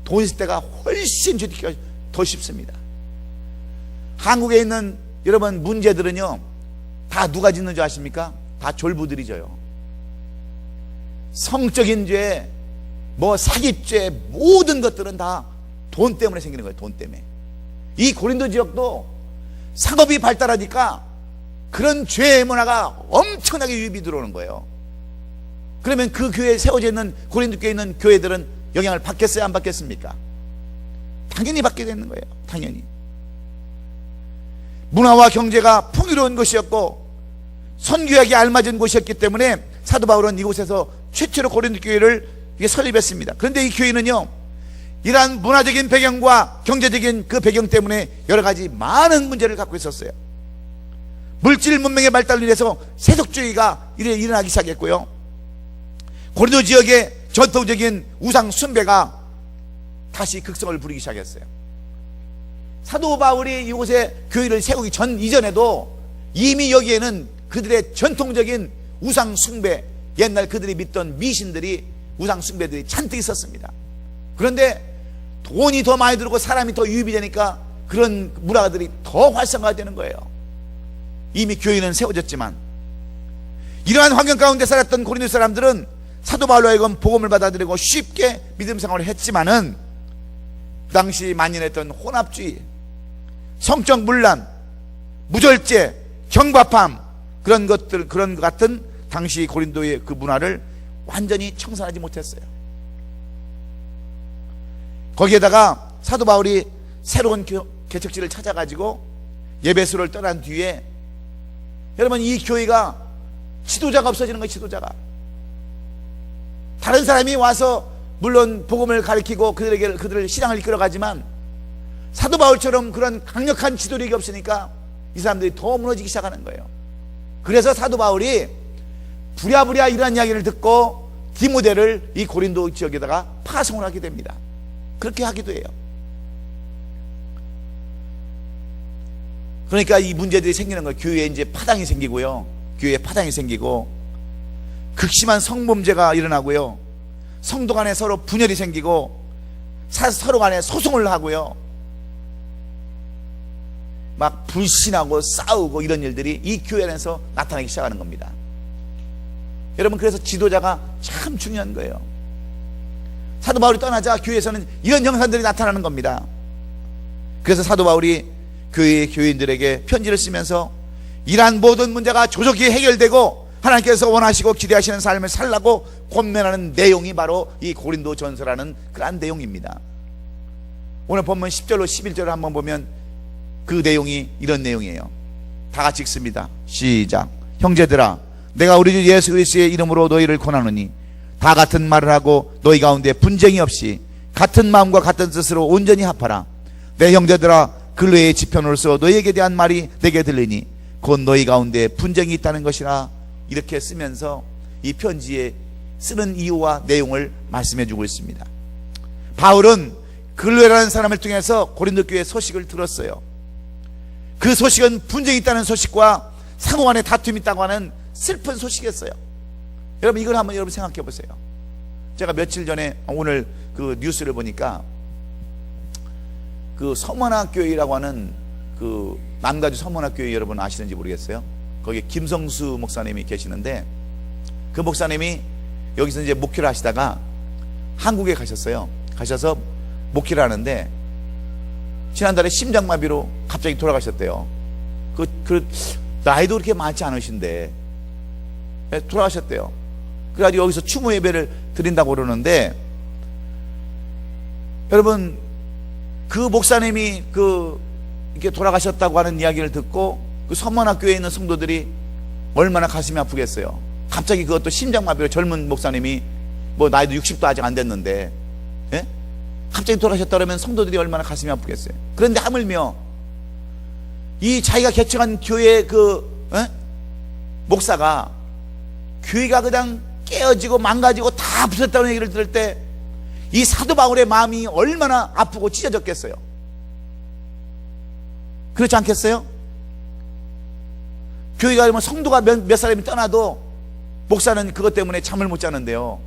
돈 있을 때가 훨씬 죄 짓기가 더 쉽습니다. 한국에 있는 여러분 문제들은요, 다 누가 짓는 줄 아십니까? 다 졸부들이 져요. 성적인 죄, 사기죄, 모든 것들은 다 돈 때문에 생기는 거예요. 돈 때문에. 이 고린도 지역도 상업이 발달하니까 그런 죄의 문화가 엄청나게 유입이 들어오는 거예요. 그러면 그 교회에 세워져 있는, 고린도 교회에 있는 교회들은 영향을 받겠어요? 안 받겠습니까? 당연히 받게 되는 거예요. 당연히. 문화와 경제가 풍요로운 곳이었고 선교하기에 알맞은 곳이었기 때문에 사도 바울은 이곳에서 최초로 고린도 교회를 설립했습니다. 그런데 이 교회는요, 이러한 문화적인 배경과 경제적인 그 배경 때문에 여러 가지 많은 문제를 갖고 있었어요. 물질 문명의 발달로 인해서 세속주의가 일어나기 시작했고요, 고린도 지역의 전통적인 우상 숭배가 다시 극성을 부리기 시작했어요. 사도 바울이 이곳에 교회를 세우기 이전에도 이미 여기에는 그들의 전통적인 우상 숭배, 옛날 그들이 믿던 미신들이, 우상 숭배들이 잔뜩 있었습니다. 그런데 돈이 더 많이 들고 사람이 더 유입이 되니까 그런 문화들이 더 활성화되는 거예요. 이미 교회는 세워졌지만 이러한 환경 가운데 살았던 고린도 사람들은 사도 바울로 하여금 복음을 받아들이고 쉽게 믿음 생활을 했지만은 그 당시 만연했던 혼합주의, 성적 문란, 무절제, 경박함, 그런 것 같은 당시 고린도의 그 문화를 완전히 청산하지 못했어요. 거기에다가 사도 바울이 새로운 개척지를 찾아가지고 예배소를 떠난 뒤에, 여러분, 이 교회가 지도자가 없어지는 거예요. 지도자가. 다른 사람이 와서 물론 복음을 가르치고 그들을 신앙을 이끌어가지만 사도 바울처럼 그런 강력한 지도력이 없으니까 이 사람들이 더 무너지기 시작하는 거예요. 그래서 사도 바울이 부랴부랴 이러한 이야기를 듣고 디모데를 이 고린도 지역에다가 파송을 하게 됩니다. 그렇게 하기도 해요. 그러니까 이 문제들이 생기는 거예요. 교회에 이제 파당이 생기고요, 교회에 파당이 생기고 극심한 성범죄가 일어나고요, 성도 간에 서로 분열이 생기고 서로 간에 소송을 하고요, 막 불신하고 싸우고 이런 일들이 이 교회 안에서 나타나기 시작하는 겁니다. 여러분, 그래서 지도자가 참 중요한 거예요. 사도 바울이 떠나자 교회에서는 이런 형상들이 나타나는 겁니다. 그래서 사도 바울이 교인들에게 편지를 쓰면서 이러한 모든 문제가 조속히 해결되고 하나님께서 원하시고 기대하시는 삶을 살라고 권면하는 내용이 바로 이 고린도 전서라는 그러한 내용입니다. 오늘 본문 10절로 11절을 한번 보면 그 내용이 이런 내용이에요. 다 같이 읽습니다. 시작. 형제들아, 내가 우리 주 예수 그리스도의 이름으로 너희를 권하노니 다 같은 말을 하고 너희 가운데 분쟁이 없이 같은 마음과 같은 뜻으로 온전히 합하라. 내 형제들아, 근로의 지편으로서 너희에게 대한 말이 내게 들리니 곧 너희 가운데 분쟁이 있다는 것이라. 이렇게 쓰면서 이 편지에 쓰는 이유와 내용을 말씀해 주고 있습니다. 바울은 근로에라는 사람을 통해서 고린도 교회 소식을 들었어요. 그 소식은 분쟁이 있다는 소식과 상호간에 다툼이 있다고 하는 슬픈 소식이었어요. 여러분, 이걸 한번 여러분 생각해 보세요. 제가 며칠 전에 오늘 그 뉴스를 보니까 그 서문학교회라고 하는 그 남가주 서문학교회, 여러분 아시는지 모르겠어요. 거기 김성수 목사님이 계시는데, 그 목사님이 여기서 이제 목회를 하시다가 한국에 가셨어요. 가셔서 목회를 하는데 지난달에 심장마비로 갑자기 돌아가셨대요. 그 나이도 그렇게 많지 않으신데 돌아가셨대요. 그래가지고 여기서 추모 예배를 드린다고 그러는데, 여러분, 그 목사님이 이렇게 돌아가셨다고 하는 이야기를 듣고 그 서문학교에 있는 성도들이 얼마나 가슴이 아프겠어요. 갑자기 그것도 심장마비로 젊은 목사님이 뭐 나이도 60도 아직 안 됐는데, 예? 갑자기 돌아가셨다 그러면 성도들이 얼마나 가슴이 아프겠어요. 그런데 하물며 이 자기가 개척한 교회 목사가 교회가 그냥 깨어지고 망가지고 다 부쉈다는 얘기를 들을 때 이 사도 바울의 마음이 얼마나 아프고 찢어졌겠어요. 그렇지 않겠어요? 교회가 성도가 몇 사람이 떠나도 목사는 그것 때문에 잠을 못 자는데요,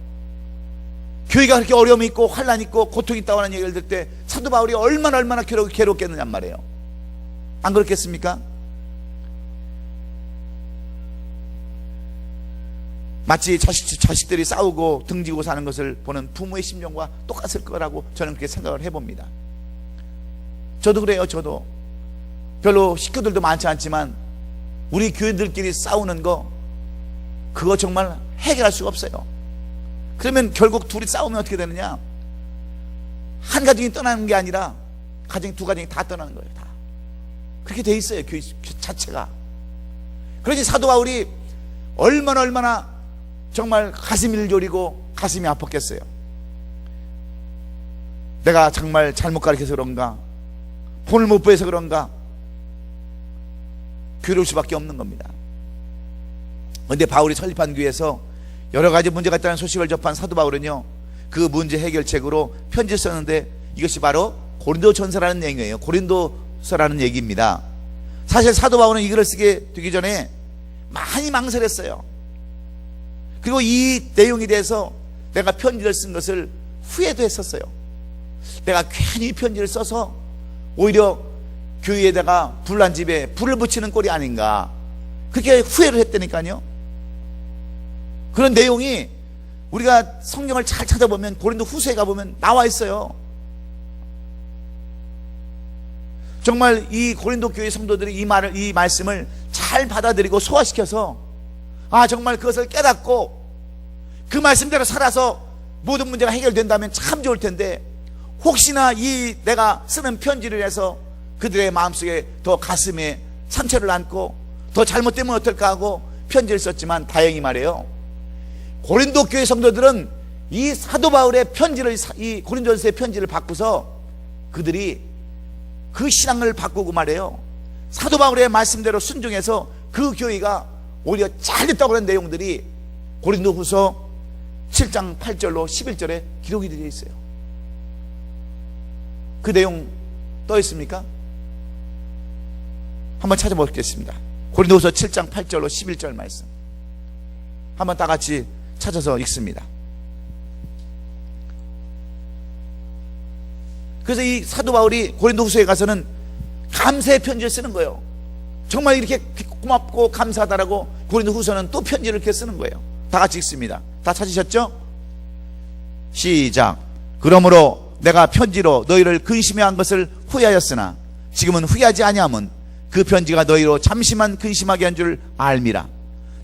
교회가 그렇게 어려움이 있고 환란이 있고 고통이 있다고 하는 얘기를 들을 때 사도 바울이 얼마나 괴롭겠느냐 말이에요. 안 그렇겠습니까? 마치 자식들이 싸우고 등지고 사는 것을 보는 부모의 심정과 똑같을 거라고 저는 그렇게 생각을 해봅니다. 저도 그래요. 저도 별로 식구들도 많지 않지만 우리 교회들끼리 싸우는 거, 그거 정말 해결할 수가 없어요. 그러면 결국 둘이 싸우면 어떻게 되느냐, 한 가정이 떠나는 게 아니라 두 가정이 다 떠나는 거예요. 다 그렇게 돼 있어요, 교회 자체가. 그러니 사도 바울이 얼마나 정말 가슴이 졸이고 가슴이 아팠겠어요. 내가 정말 잘못 가르쳐서 그런가, 본을 못 보여서 그런가, 괴로울 수밖에 없는 겁니다. 그런데 바울이 설립한 교회에서 여러 가지 문제가 있다는 소식을 접한 사도 바울은요, 그 문제 해결책으로 편지를 썼는데 이것이 바로 고린도전서라는 얘기예요. 고린도서라는 얘기입니다. 사실 사도 바울은 이 글을 쓰게 되기 전에 많이 망설였어요. 그리고 이 내용에 대해서 내가 편지를 쓴 것을 후회도 했었어요. 내가 괜히 편지를 써서 오히려 교회에다가 불난 집에 불을 붙이는 꼴이 아닌가, 그렇게 후회를 했다니까요. 그런 내용이 우리가 성경을 잘 찾아보면 고린도 후서에 가보면 나와 있어요. 정말 이 고린도 교회 성도들이 이 말씀을 잘 받아들이고 소화시켜서, 정말 그것을 깨닫고 그 말씀대로 살아서 모든 문제가 해결된다면 참 좋을 텐데, 혹시나 내가 쓰는 편지를 해서 그들의 마음속에 더 가슴에 상처를 안고 더 잘못되면 어떨까 하고 편지를 썼지만, 다행히 말이에요, 고린도 교회 성도들은 이 사도 바울의 편지를, 이 고린도전서의 편지를 받고서 그들이 그 신앙을 바꾸고 말이에요, 사도 바울의 말씀대로 순종해서 그 교회가 오히려 잘 됐다고 하는 내용들이 고린도후서 7장 8절로 11절에 기록이 되어 있어요. 그 내용 떠 있습니까? 한번 찾아보겠습니다. 고린도후서 7장 8절로 11절 말씀 한번 다 같이 찾아서 읽습니다. 그래서 이 사도 바울이 고린도후서에 가서는 감사의 편지를 쓰는 거예요. 정말 이렇게 고맙고 감사하다라고 고린도후서는 또 편지를 이렇게 쓰는 거예요. 다 같이 읽습니다. 다 찾으셨죠? 시작. 그러므로 내가 편지로 너희를 근심해 한 것을 후회하였으나 지금은 후회하지 아니함은 그 편지가 너희로 잠시만 근심하게 한 줄 알미라.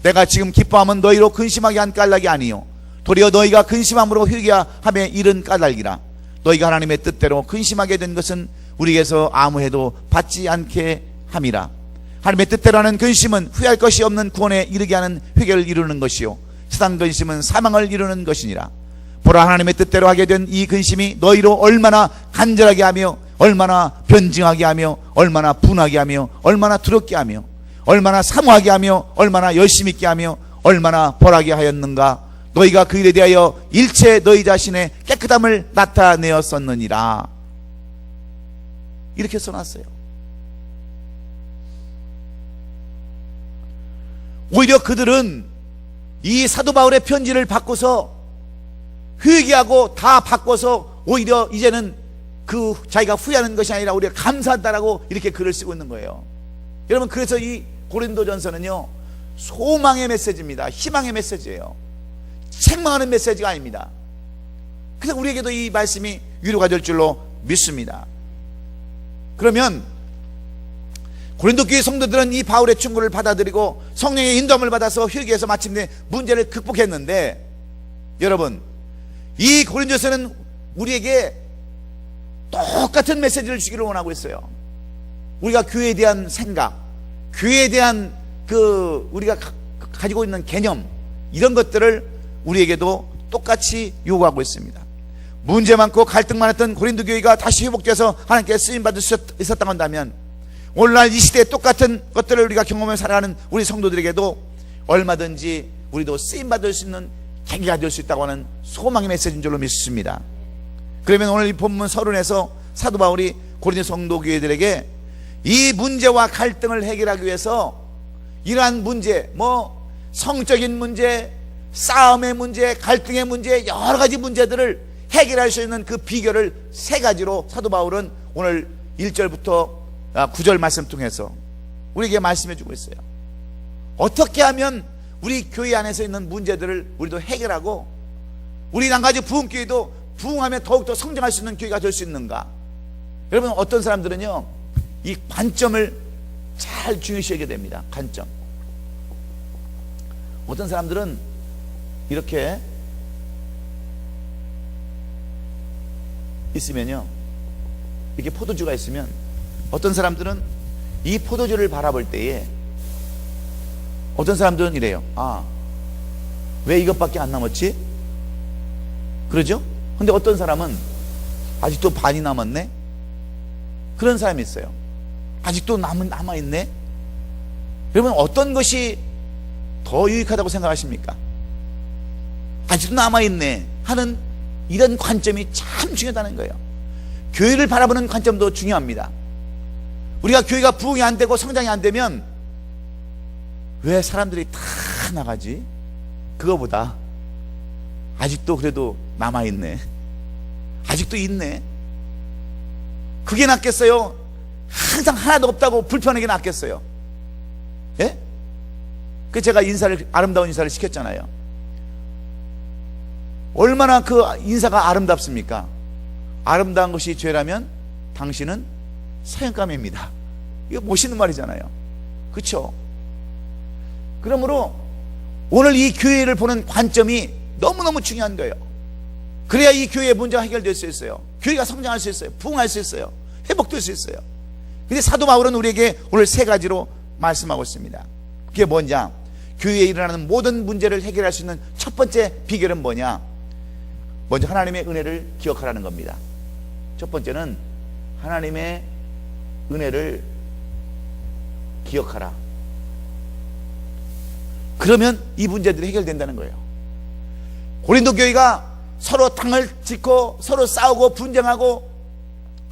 내가 지금 기뻐함은 너희로 근심하게 한 까닭이 아니요 도리어 너희가 근심함으로 회개함에 이른 까닭이라. 너희가 하나님의 뜻대로 근심하게 된 것은 우리에게서 아무 해도 받지 않게 함이라. 하나님의 뜻대로 하는 근심은 후회할 것이 없는 구원에 이르게 하는 회개를 이루는 것이요 세상 근심은 사망을 이루는 것이니라. 보라, 하나님의 뜻대로 하게 된 이 근심이 너희로 얼마나 간절하게 하며 얼마나 변증하게 하며 얼마나 분하게 하며 얼마나 두렵게 하며 얼마나 사모하게 하며 얼마나 열심히 있게 하며 얼마나 벌하게 하였는가. 너희가 그 일에 대하여 일체 너희 자신의 깨끗함을 나타내었었느니라. 이렇게 써놨어요. 오히려 그들은 이 사도 바울의 편지를 바꿔서 회개하고 다 바꿔서 오히려 이제는 그 자기가 후회하는 것이 아니라 우리가 감사하다라고 이렇게 글을 쓰고 있는 거예요. 여러분, 그래서 이 고린도전서는요, 소망의 메시지입니다. 희망의 메시지예요. 책망하는 메시지가 아닙니다. 그래서 우리에게도 이 말씀이 위로가 될 줄로 믿습니다. 그러면 고린도 교회 성도들은 이 바울의 충고를 받아들이고 성령의 인도함을 받아서 회개해서 마침내 문제를 극복했는데, 여러분, 이 고린도서는 우리에게 똑같은 메시지를 주기를 원하고 있어요. 우리가 교회에 대한 생각, 교회에 대한 우리가 가지고 있는 개념, 이런 것들을 우리에게도 똑같이 요구하고 있습니다. 문제 많고 갈등 많았던 고린도 교회가 다시 회복돼서 하나님께 쓰임받을 수 있었다고 한다면, 오늘날 이 시대에 똑같은 것들을 우리가 경험해 살아가는 우리 성도들에게도 얼마든지 우리도 쓰임받을 수 있는 계기가 될 수 있다고 하는 소망의 메시지인 줄로 믿습니다. 그러면 오늘 이 본문 서론에서 사도 바울이 고린도 성도 교회들에게 이 문제와 갈등을 해결하기 위해서 이러한 문제, 성적인 문제, 싸움의 문제, 갈등의 문제, 여러 가지 문제들을 해결할 수 있는 그 비결을 세 가지로 사도 바울은 오늘 1절부터 9절 말씀 통해서 우리에게 말씀해 주고 있어요. 어떻게 하면 우리 교회 안에서 있는 문제들을 우리도 해결하고 우리 남가지 부흥교회도 부흥하며 더욱더 성장할 수 있는 교회가 될 수 있는가? 여러분, 어떤 사람들은요, 이 관점을 잘 중요시 여겨야 됩니다. 관점. 어떤 사람들은 이렇게 있으면요, 이렇게 포도주가 있으면 어떤 사람들은 이 포도주를 바라볼 때에 어떤 사람들은 이래요. 왜 이것밖에 안 남았지? 그러죠? 근데 어떤 사람은 아직도 반이 남았네? 그런 사람이 있어요. 아직도 남아있네? 여러분, 어떤 것이 더 유익하다고 생각하십니까? 아직도 남아있네 하는 이런 관점이 참 중요하다는 거예요. 교회를 바라보는 관점도 중요합니다. 우리가 교회가 부흥이 안 되고 성장이 안 되면 왜 사람들이 다 나가지? 그거보다 아직도 그래도 남아있네, 아직도 있네, 그게 낫겠어요? 항상 하나도 없다고 불편하게 낫겠어요? 예? 그 제가 아름다운 인사를 시켰잖아요. 얼마나 그 인사가 아름답습니까? 아름다운 것이 죄라면 당신은 사형감입니다. 이거 멋있는 말이잖아요. 그렇죠? 그러므로 오늘 이 교회를 보는 관점이 너무너무 중요한 거예요. 그래야 이 교회의 문제가 해결될 수 있어요. 교회가 성장할 수 있어요. 부흥할 수 있어요. 회복될 수 있어요. 근데 사도 바울은 우리에게 오늘 세 가지로 말씀하고 있습니다. 그게 뭐냐? 교회에 일어나는 모든 문제를 해결할 수 있는 첫 번째 비결은 뭐냐? 먼저 하나님의 은혜를 기억하라는 겁니다. 첫 번째는 하나님의 은혜를 기억하라. 그러면 이 문제들이 해결된다는 거예요. 고린도 교회가 서로 땅을 짓고 서로 싸우고 분쟁하고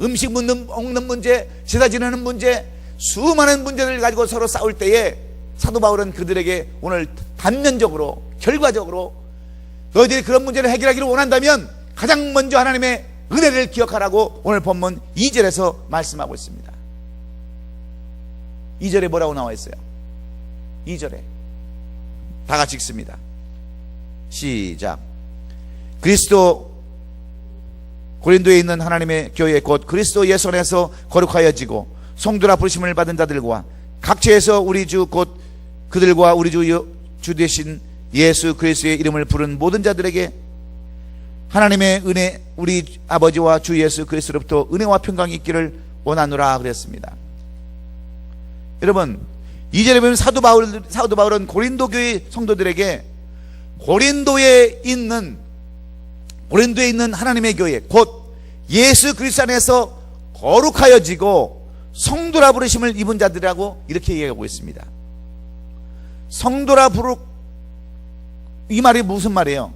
음식 먹는 문제, 제사 지내는 문제, 수많은 문제를 가지고 서로 싸울 때에 사도 바울은 그들에게 오늘 단면적으로, 결과적으로 너희들이 그런 문제를 해결하기를 원한다면 가장 먼저 하나님의 은혜를 기억하라고 오늘 본문 2절에서 말씀하고 있습니다. 2절에 뭐라고 나와 있어요? 2절에 다 같이 읽습니다. 시작. 그리스도, 고린도에 있는 하나님의 교회 곧 그리스도 예수 안에서 거룩하여지고 성도라 부르심을 받은 자들과 각처에서 우리 주 곧 그들과 우리 주 되신 예수 그리스도의 이름을 부른 모든 자들에게 하나님의 은혜, 우리 아버지와 주 예수 그리스도로부터 은혜와 평강이 있기를 원하노라 그랬습니다. 여러분, 2절에 보면 사도 바울은 고린도 교회 성도들에게 고린도에 있는 하나님의 교회 곧 예수 그리스도 안에서 거룩하여지고 성도라 부르심을 입은 자들이라고 이렇게 얘기하고 있습니다. 성도라 이 말이 무슨 말이에요?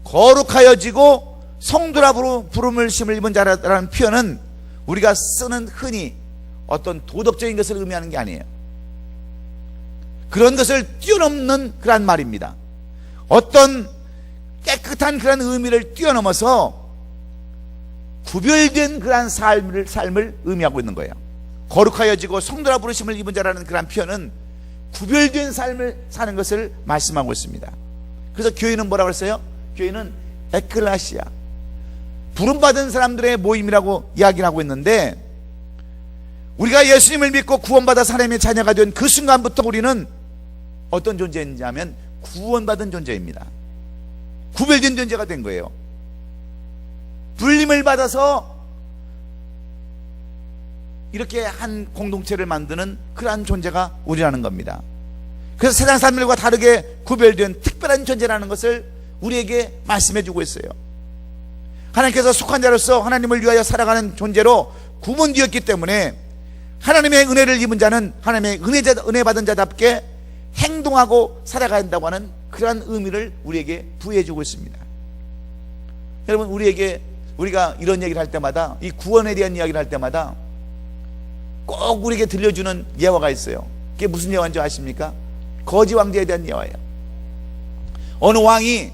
거룩하여지고 성도라 부르심을 입은 자라는 표현은 우리가 쓰는 흔히 어떤 도덕적인 것을 의미하는 게 아니에요. 그런 것을 뛰어넘는 그런 말입니다. 어떤 깨끗한 그런 의미를 뛰어넘어서 구별된 그런 삶을 의미하고 있는 거예요. 거룩하여지고 성도라 부르심을 입은 자라는 그런 표현은 구별된 삶을 사는 것을 말씀하고 있습니다. 그래서 교회는 뭐라고 했어요? 교회는 에클라시아, 부름받은 사람들의 모임이라고 이야기를 하고 있는데, 우리가 예수님을 믿고 구원받아 하나님의 자녀가 된 그 순간부터 우리는 어떤 존재인지하면 구원받은 존재입니다. 구별된 존재가 된 거예요. 불림을 받아서 이렇게 한 공동체를 만드는 그러한 존재가 우리라는 겁니다. 그래서 세상 사람들과 다르게 구별된 특별한 존재라는 것을 우리에게 말씀해 주고 있어요. 하나님께서 속한 자로서 하나님을 위하여 살아가는 존재로 구분되었기 때문에 하나님의 은혜를 입은 자는 하나님의 은혜 받은 자답게 행동하고 살아가야 한다고 하는 그러한 의미를 우리에게 부여해 주고 있습니다. 여러분, 우리가 이런 얘기를 할 때마다, 이 구원에 대한 이야기를 할 때마다 꼭 우리에게 들려주는 예화가 있어요. 그게 무슨 예화인지 아십니까? 거지 왕자에 대한 예화예요. 어느 왕이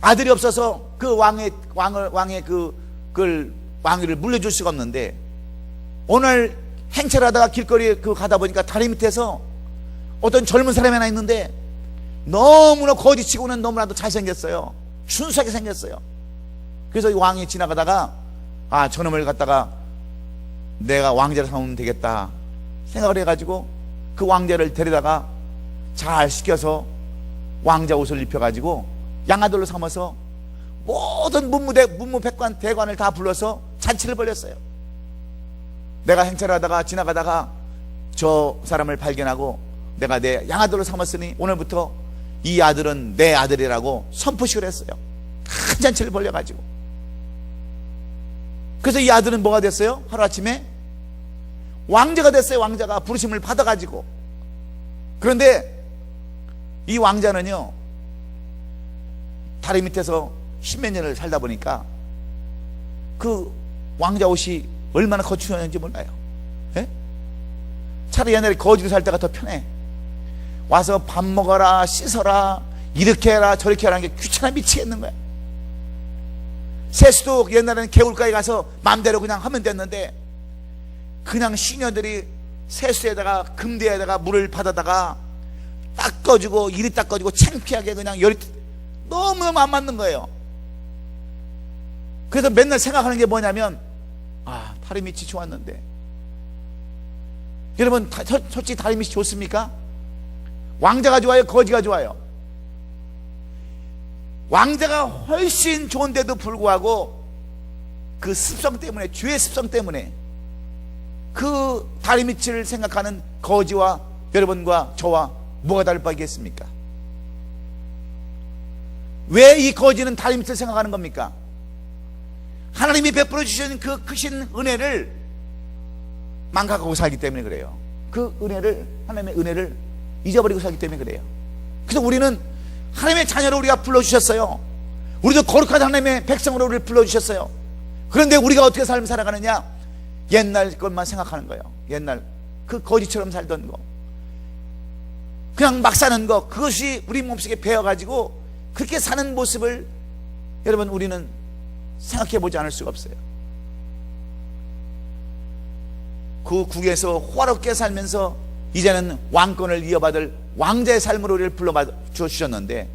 아들이 없어서 그 왕의 왕위를 물려줄 수가 없는데, 오늘 행차를 하다가 길거리에 가다 보니까 다리 밑에서 어떤 젊은 사람이 하나 있는데 너무나 거지치고는 너무나도 잘생겼어요. 순수하게 생겼어요. 그래서 이 왕이 지나가다가 저놈을 갖다가 내가 왕자를 삼으면 되겠다 생각을 해가지고 그 왕자를 데려다가 잘 시켜서 왕자 옷을 입혀가지고 양아들로 삼아서 모든 문무백관 대관을 다 불러서 잔치를 벌였어요. 내가 행차를 하다가 지나가다가 저 사람을 발견하고 내가 내 양아들로 삼았으니 오늘부터 이 아들은 내 아들이라고 선포식을 했어요. 큰 잔치를 벌려가지고. 그래서 이 아들은 뭐가 됐어요? 하루아침에 왕자가 됐어요. 왕자가 부르심을 받아가지고. 그런데 이 왕자는요, 다리 밑에서 십몇 년을 살다 보니까 그 왕자 옷이 얼마나 거추했는지 몰라요. 예? 차라리 옛날에 거지로 살 때가 더 편해. 와서 밥 먹어라, 씻어라, 이렇게 해라, 저렇게 하라는 게 귀찮아 미치겠는 거야. 세수도 옛날에는 개울가에 가서 마음대로 그냥 하면 됐는데, 그냥 시녀들이 세수에다가 금대에다가 물을 받아다가 닦아주고, 이리 닦아주고, 창피하게 그냥 열이 너무너무 안 맞는 거예요. 그래서 맨날 생각하는 게 뭐냐면, 다리 밑이 좋았는데. 여러분, 솔직히 다리 밑이 좋습니까? 왕자가 좋아요? 거지가 좋아요? 왕자가 훨씬 좋은데도 불구하고 그 습성 때문에, 죄의 습성 때문에 그 다리 밑을 생각하는 거지와 여러분과 저와 뭐가 다를 바겠습니까? 왜 이 거지는 다리 밑을 생각하는 겁니까? 하나님이 베풀어 주신 그 크신 은혜를 망각하고 살기 때문에 그래요. 그 은혜를, 하나님의 은혜를 잊어버리고 살기 때문에 그래요. 그래서 우리는 하나님의 자녀로 우리가 불러주셨어요. 우리도 거룩한 하나님의 백성으로 우리를 불러주셨어요. 그런데 우리가 어떻게 삶을 살아가느냐? 옛날 것만 생각하는 거예요. 옛날 그 거지처럼 살던 거, 그냥 막 사는 거, 그것이 우리 몸속에 배어가지고 그렇게 사는 모습을 여러분, 우리는 생각해보지 않을 수가 없어요. 그 국에서 호화롭게 살면서 이제는 왕권을 이어받을 왕자의 삶으로 우리를 불러주셨는데,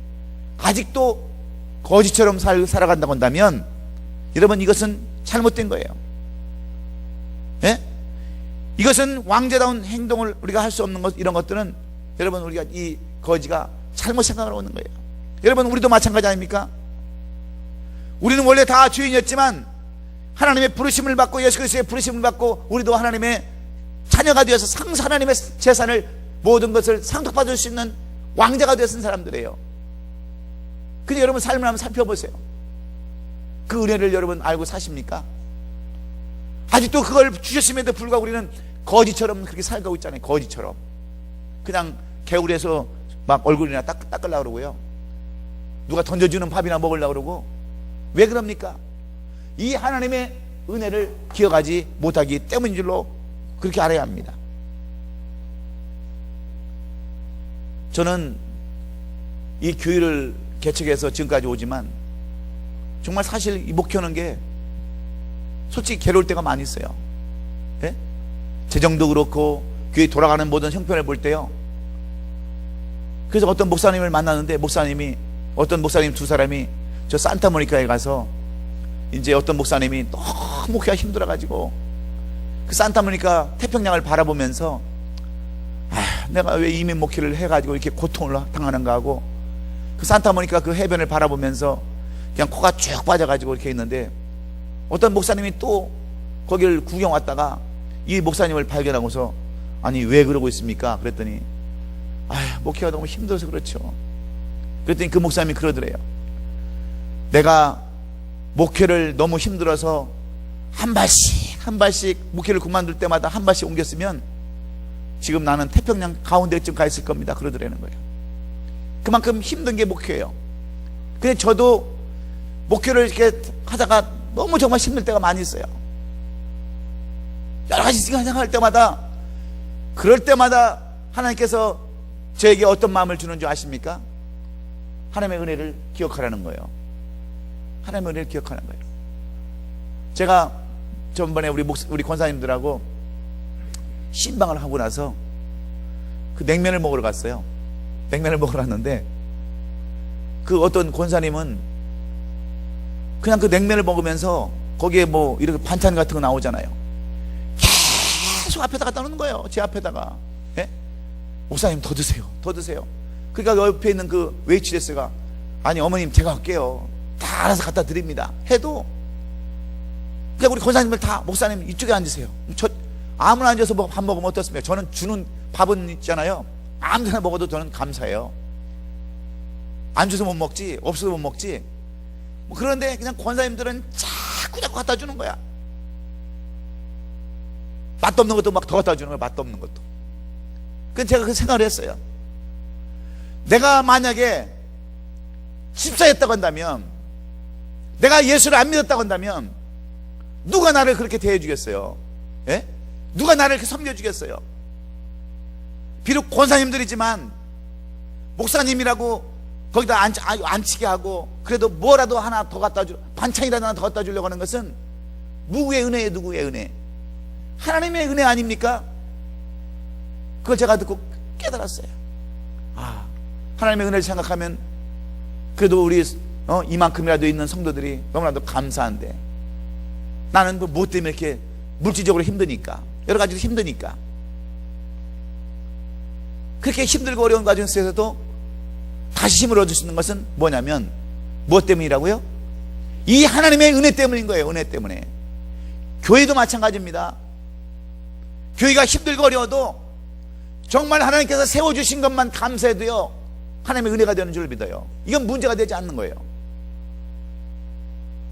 아직도 거지처럼 살아간다고 한다면 여러분, 이것은 잘못된 거예요. 예? 이것은 왕자다운 행동을 우리가 할 수 없는 것, 이런 것들은 여러분, 우리가 이 거지가 잘못 생각을 하고 있는 거예요. 여러분, 우리도 마찬가지 아닙니까? 우리는 원래 다 죄인이었지만 하나님의 부르심을 받고, 예수 그리스도의 부르심을 받고, 우리도 하나님의 자녀가 되어서 하나님의 재산을, 모든 것을 상속받을 수 있는 왕자가 되었던 사람들이에요. 근데 여러분, 삶을 한번 살펴보세요. 그 은혜를 여러분 알고 사십니까? 아직도 그걸 주셨음에도 불구하고 우리는 거지처럼 그렇게 살고 있잖아요. 거지처럼 그냥 개울에서 막 얼굴이나 닦으려고 그러고요, 누가 던져주는 밥이나 먹으려고 그러고. 왜 그럽니까? 이 하나님의 은혜를 기억하지 못하기 때문인 줄로 그렇게 알아야 합니다. 저는 이 교회를 개척해서 지금까지 오지만 정말 사실 이 목회하는 게 솔직히 괴로울 때가 많이 있어요. 예? 재정도 그렇고 교회 돌아가는 모든 형편을 볼 때요. 그래서 어떤 목사님을 만나는데 어떤 목사님 두 사람이 저 산타모니카에 가서 이제 어떤 목사님이 너무 목회가 힘들어가지고 그 산타모니카 태평양을 바라보면서 내가 왜 이민 목회를 해가지고 이렇게 고통을 당하는가 하고 그 산타모니카 그 해변을 바라보면서 그냥 코가 쭉 빠져가지고 이렇게 있는데 어떤 목사님이 또 거기를 구경 왔다가 이 목사님을 발견하고서 아니 왜 그러고 있습니까? 그랬더니 목회가 너무 힘들어서 그렇죠. 그랬더니 그 목사님이 그러더래요. 내가 목회를 너무 힘들어서 한 발씩 목회를 그만둘 때마다 한 발씩 옮겼으면 지금 나는 태평양 가운데쯤 가 있을 겁니다. 그러더라는 거예요. 그만큼 힘든 게 목회예요. 근데 저도 목회를 이렇게 하다가 너무 정말 힘들 때가 많이 있어요. 여러 가지 생각할 때마다 그럴 때마다 하나님께서 저에게 어떤 마음을 주는 줄 아십니까? 하나님의 은혜를 기억하라는 거예요. 하나님의 은혜를 기억하는 거예요. 제가 전번에 우리 권사님들하고 신방을 하고 나서 그 냉면을 먹으러 갔어요. 냉면을 먹으러 갔는데 그 어떤 권사님은 그냥 그 냉면을 먹으면서 거기에 뭐 이렇게 반찬 같은 거 나오잖아요. 계속 앞에다 갖다 놓는 거예요. 제 앞에다가. 예? 목사님 더 드세요. 더 드세요. 그러니까 옆에 있는 그 웨이트레스가 아니 어머님 제가 할게요. 다 알아서 갖다 드립니다. 해도 그냥 우리 권사님들 다 목사님 이쪽에 앉으세요. 저 아무나 앉아서 밥 먹으면 어떻습니까? 저는 주는 밥은 있잖아요. 아무데나 먹어도 저는 감사해요. 안 줘서 못 먹지 없어서 못 먹지 뭐 그런데 그냥 권사님들은 자꾸 갖다 주는 거야. 맛도 없는 것도 막 더 갖다 주는 거야. 맛도 없는 것도. 그래서 제가 그 생각을 했어요. 내가 만약에 집사였다고 한다면, 내가 예수를 안 믿었다고 한다면 누가 나를 그렇게 대해 주겠어요? 예? 누가 나를 이렇게 섬겨 주겠어요? 비록 권사님들이지만 목사님이라고 거기다 앉히게 하고 그래도 뭐라도 하나 더 갖다 반찬이라도 하나 더 갖다 주려고 하는 것은 누구의 은혜예요? 누구의 은혜? 하나님의 은혜 아닙니까? 그걸 제가 듣고 깨달았어요. 하나님의 은혜를 생각하면 그래도 우리 이만큼이라도 있는 성도들이 너무나도 감사한데 나는 뭐 때문에 이렇게 물질적으로 힘드니까 여러 가지로 힘드니까 그렇게 힘들고 어려운 과정 속에서도 다시 힘을 얻을 수 있는 것은 뭐냐면 무엇 때문이라고요? 이 하나님의 은혜 때문인 거예요. 은혜 때문에. 교회도 마찬가지입니다. 교회가 힘들고 어려워도 정말 하나님께서 세워주신 것만 감사해도요 하나님의 은혜가 되는 줄 믿어요. 이건 문제가 되지 않는 거예요.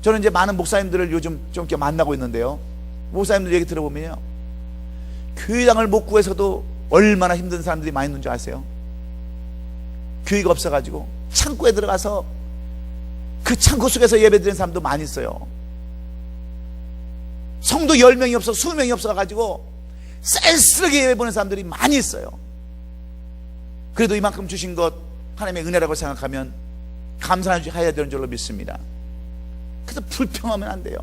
저는 이제 많은 목사님들을 요즘 좀 이렇게 만나고 있는데요, 목사님들 얘기 들어보면요 교회당을 못 구해서도 얼마나 힘든 사람들이 많이 있는 줄 아세요? 교회가 없어가지고 창고에 들어가서 그 창고 속에서 예배드리는 사람도 많이 있어요. 성도 10명이 없어 20명이 없어가지고 쓸쓸하게 예배 보는 사람들이 많이 있어요. 그래도 이만큼 주신 것 하나님의 은혜라고 생각하면 감사해야 되는 줄로 믿습니다. 그래서 불평하면 안 돼요.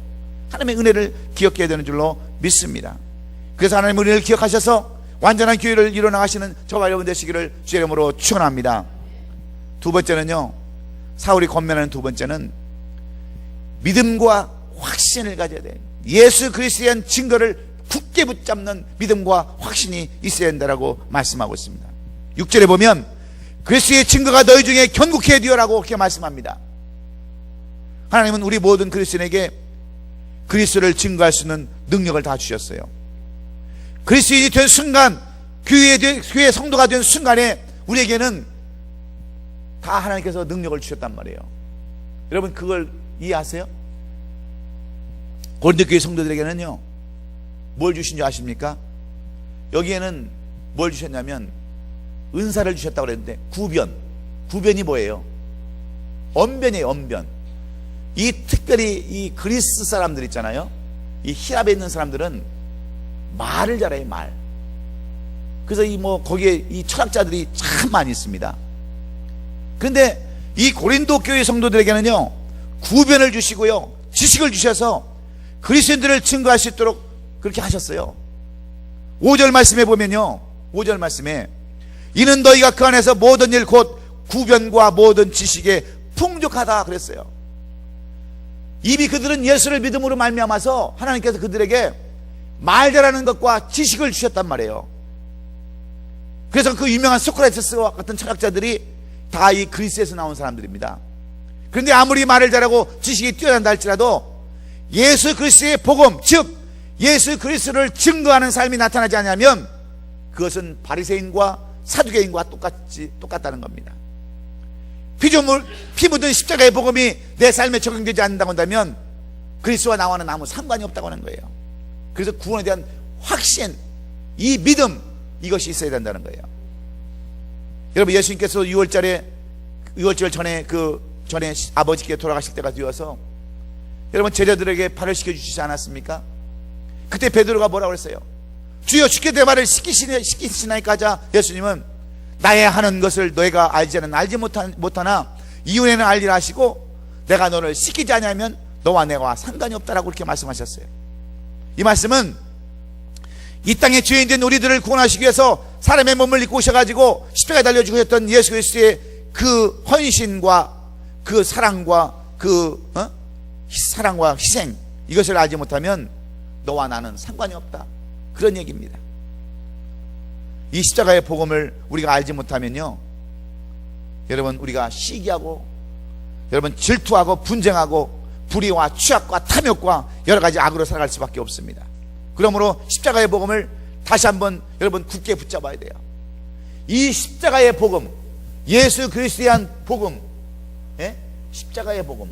하나님의 은혜를 기억해야 되는 줄로 믿습니다. 그래서 하나님의 은혜를 기억하셔서 완전한 교회를 이뤄나가시는 저와 여러분 되시기를 주의 이름으로 축원합니다. 두 번째는요, 사울이 권면하는 두 번째는 믿음과 확신을 가져야 돼요. 예수 그리스도에 대한 증거를 굳게 붙잡는 믿음과 확신이 있어야 된다고 말씀하고 있습니다. 6절에 보면 그리스도의 증거가 너희 중에 견고케 되어라고 그렇게 말씀합니다. 하나님은 우리 모든 그리스도인에게 그리스도를 증거할 수 있는 능력을 다 주셨어요. 그리스도인이 된 순간, 교회의 성도가 된 순간에 우리에게는 다 하나님께서 능력을 주셨단 말이에요. 여러분 그걸 이해하세요? 고린도 교회 성도들에게는요 뭘 주신 줄 아십니까? 여기에는 뭘 주셨냐면 은사를 주셨다고 그랬는데 구변이 뭐예요? 언변이에요. 언변. 이 특별히 이 그리스 사람들 있잖아요, 이 히랍에 있는 사람들은 말을 잘해요. 그래서 거기에 이 철학자들이 참 많이 있습니다. 그런데 이 고린도 교회 성도들에게는요, 구변을 주시고요, 지식을 주셔서 그리스도인들을 증거할 수 있도록 그렇게 하셨어요. 5절 말씀에 보면요, 5절 말씀에 이는 너희가 그 안에서 모든 일 곧 구변과 모든 지식에 풍족하다 그랬어요. 이미 그들은 예수를 믿음으로 말미암아서 하나님께서 그들에게 말 잘하는 것과 지식을 주셨단 말이에요. 그래서 그 유명한 소크라테스와 같은 철학자들이 다 이 그리스에서 나온 사람들입니다. 그런데 아무리 말을 잘하고 지식이 뛰어난다 할지라도 예수 그리스도의 복음, 즉 예수 그리스도를 증거하는 삶이 나타나지 않으면 그것은 바리새인과 사두개인과 똑같다는 겁니다. 피 묻은 십자가의 복음이 내 삶에 적용되지 않는다고 한다면 그리스도와 나와는 아무 상관이 없다고 하는 거예요. 그래서 구원에 대한 확신, 이 믿음, 이것이 있어야 된다는 거예요. 여러분, 예수님께서 6월절 전에 아버지께 돌아가실 때가 되어서 여러분 제자들에게 발을 씻겨주시지 않았습니까? 그때 베드로가 뭐라고 그랬어요? 주여, 주께 내 발을 씻기시나이까 하자 예수님은 나의 하는 것을 너희가 알지 못하나 이후에는 알리라 하시고 내가 너를 씻기지 아니하면 너와 내가 상관이 없다라고 그렇게 말씀하셨어요. 이 말씀은 이 땅의 죄인된 우리들을 구원하시기 위해서 사람의 몸을 입고 오셔가지고 십자가에 달려 죽으셨던 예수 그리스도의 그 헌신과 그 사랑과 사랑과 희생, 이것을 알지 못하면 너와 나는 상관이 없다, 그런 얘기입니다. 이 십자가의 복음을 우리가 알지 못하면요, 여러분, 우리가 시기하고 여러분 질투하고 분쟁하고 불의와 취악과 탐욕과 여러 가지 악으로 살아갈 수밖에 없습니다. 그러므로 십자가의 복음을 다시 한번 여러분 굳게 붙잡아야 돼요. 이 십자가의 복음, 예수 그리스도에 대한 복음, 십자가의 복음,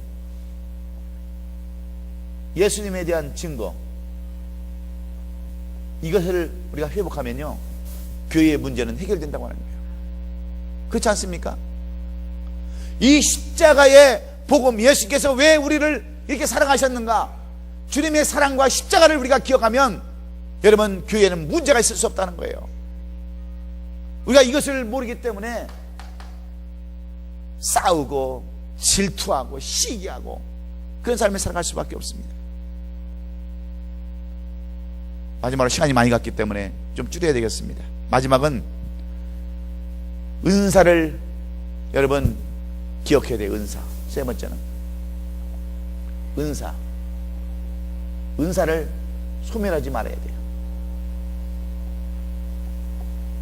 예수님에 대한 증거, 이것을 우리가 회복하면요, 교회의 문제는 해결된다고 하는 거예요. 그렇지 않습니까? 이 십자가의 복음, 예수께서 왜 우리를 이렇게 사랑하셨는가, 주님의 사랑과 십자가를 우리가 기억하면 여러분 교회에는 문제가 있을 수 없다는 거예요. 우리가 이것을 모르기 때문에 싸우고 질투하고 시기하고 그런 삶을 살아갈 수밖에 없습니다. 마지막으로 시간이 많이 갔기 때문에 좀 줄여야 되겠습니다. 마지막은 은사를 여러분 기억해야 돼요. 은사. 세 번째는 은사를 소멸하지 말아야 돼요.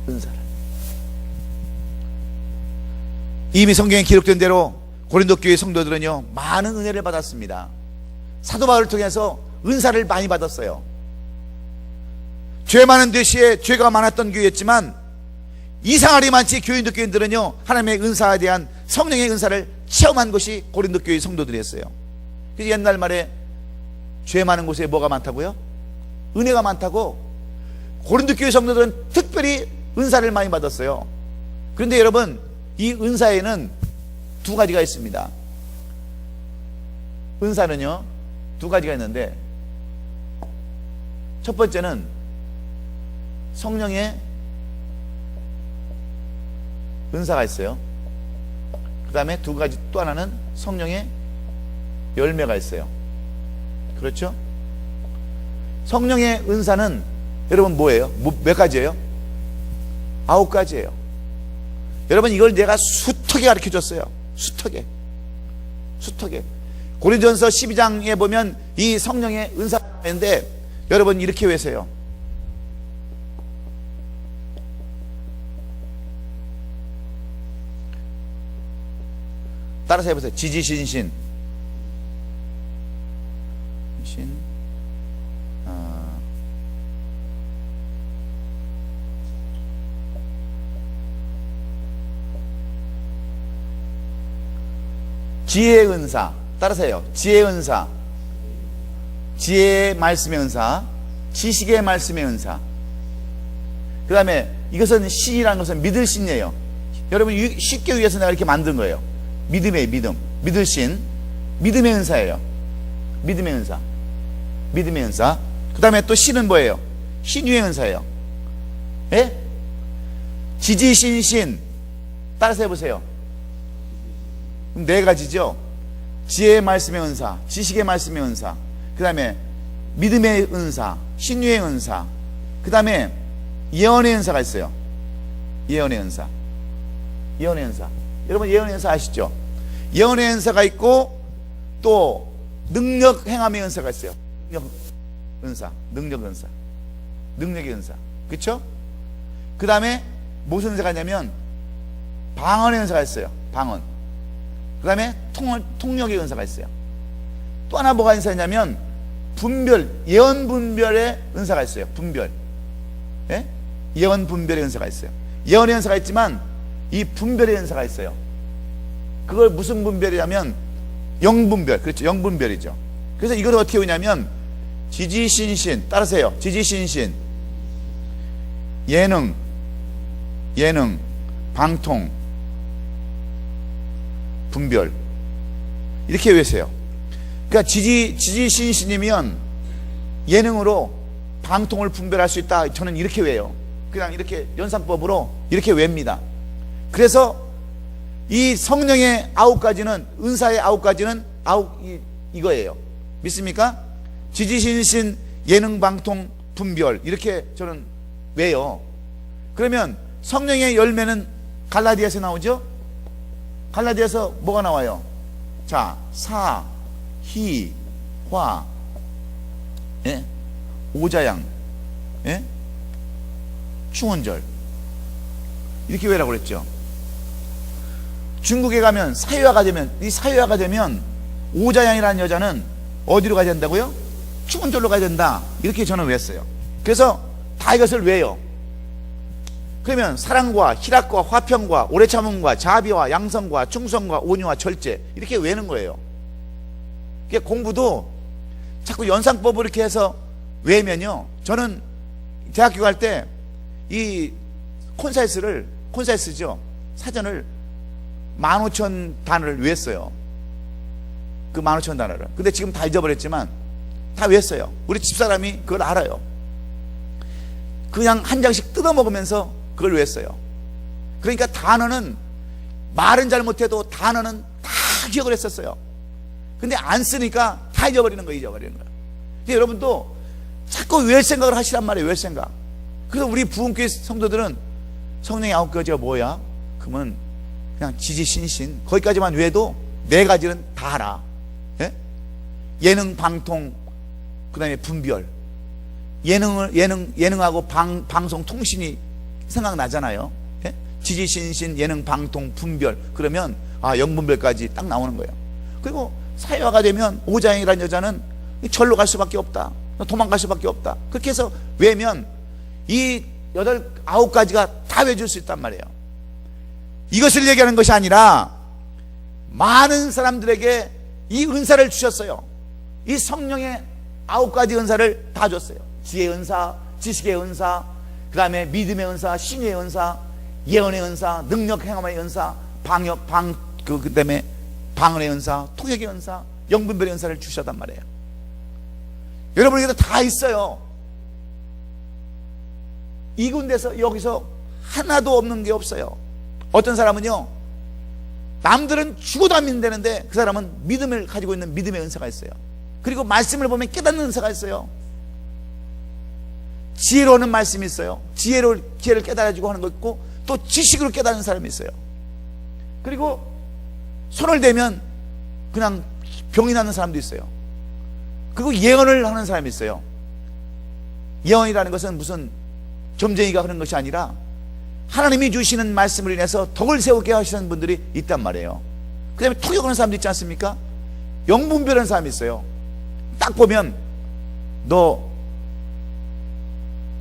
은사를. 이미 성경에 기록된 대로 고린도 교회 성도들은요, 많은 은혜를 받았습니다. 사도 바울을 통해서 은사를 많이 받았어요. 죄 많은 도시에 죄가 많았던 교회였지만 이상하리 많지 교인들은요, 하나님의 은사에 대한 성령의 은사를 체험한 것이 고린도 교회 성도들이었어요. 그래서 옛날 말에 죄 많은 곳에 뭐가 많다고요? 은혜가 많다고. 고린도 교회 성도들은 특별히 은사를 많이 받았어요. 그런데 여러분, 이 은사에는 두 가지가 있습니다. 은사는요, 두 가지가 있는데, 첫 번째는 성령의 은사가 있어요. 그 다음에 두 가지, 또 하나는 성령의 열매가 있어요. 그렇죠? 성령의 은사는 여러분 뭐예요? 몇 가지예요? 9가지예요. 여러분, 이걸 내가 숱하게 가르쳐 줬어요. 숱하게. 고린도전서 12장에 보면 이 성령의 은사가 있는데 여러분 이렇게 외세요. 따라서 해보세요. 지지신신 지혜의 은사. 따라서 해요. 지혜의 은사, 지혜의 말씀의 은사, 지식의 말씀의 은사. 그 다음에 이것은 신이라는 것은 믿을 신이에요. 여러분 쉽게 위해서 내가 이렇게 만든 거예요. 믿음의 믿음, 믿을 신, 믿음의 은사예요. 믿음의 은사. 그 다음에 또 신은 뭐예요? 신유의 은사예요. 예? 지지신신. 따라서 해보세요. 그럼 네 가지죠. 지혜의 말씀의 은사, 지식의 말씀의 은사, 그 다음에 믿음의 은사, 신유의 은사, 그 다음에 예언의 은사가 있어요. 예언의 은사. 예언의 은사. 여러분 예언의 은사 아시죠? 예언의 은사가 있고 또 능력 행함의 은사가 있어요. 능력 은사, 능력 은사, 능력의 은사. 그렇죠? 그 다음에 무슨 은사가 있냐면 방언의 은사가 있어요. 방언. 그 다음에 통역의 은사가 있어요. 또 하나 뭐가 있냐면 분별, 예언 분별의 은사가 있어요. 분별. 예? 예언 분별의 은사가 있어요. 예언의 은사가 있지만 이 분별의 은사가 있어요. 그걸 무슨 분별이냐면 영분별. 그렇죠. 영분별이죠. 그래서 이걸 어떻게 오냐면 지지신신. 따라서요. 지지신신. 예능, 방통, 분별. 이렇게 외우세요. 그러니까 지지신신이면 예능으로 방통을 분별할 수 있다. 저는 이렇게 외요. 그냥 이렇게 연상법으로 이렇게 외웁니다. 그래서 이 성령의 9가지는, 은사의 9가지는 이거예요. 믿습니까? 지지신신, 예능, 방통, 분별. 이렇게 저는 외요. 그러면 성령의 열매는 갈라디아서 나오죠? 갈라디아서 뭐가 나와요? 자, 사, 희, 화, 예? 오자양, 예? 충원절. 이렇게 외라고 그랬죠. 중국에 가면 사회화가 되면, 이 사회화가 되면 오자양이라는 여자는 어디로 가야 된다고요? 충원절로 가야 된다. 이렇게 저는 외웠어요. 그래서 다 이것을 외요. 그러면 사랑과 희락과 화평과 오래 참음과 자비와 양성과 충성과 온유와 절제, 이렇게 외는 거예요. 그게 공부도 자꾸 연상법을 이렇게 해서 외면요. 저는 대학교 갈 때 이 콘사이스죠. 사전을 15,000단어를 외웠어요. 그 15,000단어를. 근데 지금 다 잊어버렸지만 다 외웠어요. 우리 집사람이 그걸 알아요. 그냥 한 장씩 뜯어먹으면서 그걸 외웠어요. 그러니까 단어는, 말은 잘못해도 단어는 다 기억을 했었어요. 근데 안 쓰니까 다 잊어버리는 거예요. 근데 여러분도 자꾸 외울 생각을 하시란 말이에요. 외울 생각. 그래서 우리 부흥교회 성도들은 성령의 9가지가 뭐야? 그러면 그냥 지지신신 거기까지만 외도 4가지는 다 알아. 예? 예능, 방통, 그 다음에 분별. 예능하고 방송, 통신이 생각나잖아요. 예? 지지신신, 예능, 방통, 분별. 그러면 영분별까지 딱 나오는 거예요. 그리고 사회화가 되면 오자양이라는 여자는 절로 갈 수밖에 없다. 도망갈 수밖에 없다. 그렇게 해서 외면 이 9가지가 다 외줄 수 있단 말이에요. 이것을 얘기하는 것이 아니라 많은 사람들에게 이 은사를 주셨어요. 이 성령의 9가지 은사를 다 줬어요. 지혜의 은사, 지식의 은사, 그 다음에 믿음의 은사, 신의 은사, 예언의 은사, 능력 행함의 은사, 그 다음에 방언의 은사, 통역의 은사, 영분별의 은사를 주셨단 말이에요. 여러분에게도 다 있어요. 이 군데서 여기서 하나도 없는 게 없어요. 어떤 사람은요, 남들은 죽어도 안 믿는다는데 그 사람은 믿음을 가지고 있는 믿음의 은사가 있어요. 그리고 말씀을 보면 깨닫는 은사가 있어요. 지혜로는 말씀이 있어요. 지혜를 깨달아주고 하는 거 있고, 또 지식으로 깨닫는 사람이 있어요. 그리고 손을 대면 그냥 병이 나는 사람도 있어요. 그리고 예언을 하는 사람이 있어요. 예언이라는 것은 무슨 점쟁이가 하는 것이 아니라 하나님이 주시는 말씀을 인해서 덕을 세우게 하시는 분들이 있단 말이에요. 그 다음에 통역하는 사람도 있지 않습니까? 영분별하는 사람이 있어요. 딱 보면 너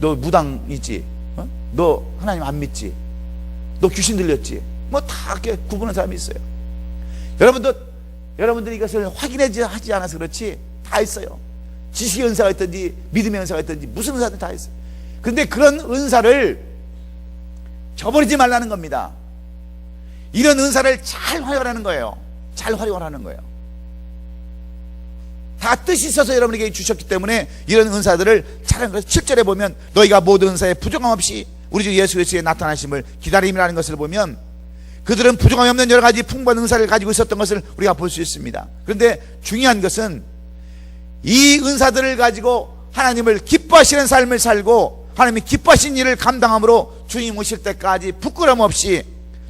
무당이지, 너 하나님 안 믿지, 너 귀신 들렸지, 뭐 다 이렇게 구분하는 사람이 있어요. 여러분들이 이것을 확인하지 않아서 그렇지 다 있어요. 지식의 은사가 있든지 믿음의 은사가 있든지 무슨 은사든 다 있어요. 근데 그런 은사를 저버리지 말라는 겁니다. 이런 은사를 잘 활용하는 거예요. 잘 활용하는 거예요. 다 뜻이 있어서 여러분에게 주셨기 때문에 이런 은사들을 잘 하는 거예요. 7절에 보면 너희가 모든 은사에 부족함 없이 우리 주 예수 그리스도의 나타나심을 기다림이라는 것을 보면 그들은 부족함이 없는 여러 가지 풍부한 은사를 가지고 있었던 것을 우리가 볼 수 있습니다. 그런데 중요한 것은 이 은사들을 가지고 하나님을 기뻐하시는 삶을 살고 하나님이 기뻐하신 일을 감당함으로 주님 오실 때까지 부끄럼 없이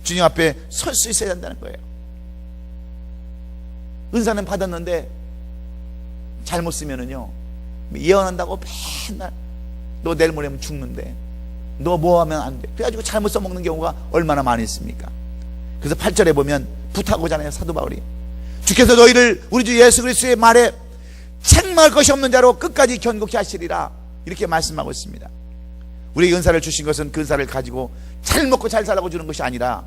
주님 앞에 설 수 있어야 된다는 거예요. 은사는 받았는데 잘못 쓰면은요, 예언한다고 맨날 너 내일 모레면 죽는데 너 뭐 하면 안 돼, 그래가지고 잘못 써먹는 경우가 얼마나 많이 있습니까? 그래서 8절에 보면 부탁하잖아요, 사도 바울이. 주께서 너희를 우리 주 예수 그리스도의 말에 책망할 것이 없는 자로 끝까지 견고히 하시리라, 이렇게 말씀하고 있습니다. 우리에게 은사를 주신 것은 그 은사를 가지고 잘 먹고 잘 살라고 주는 것이 아니라,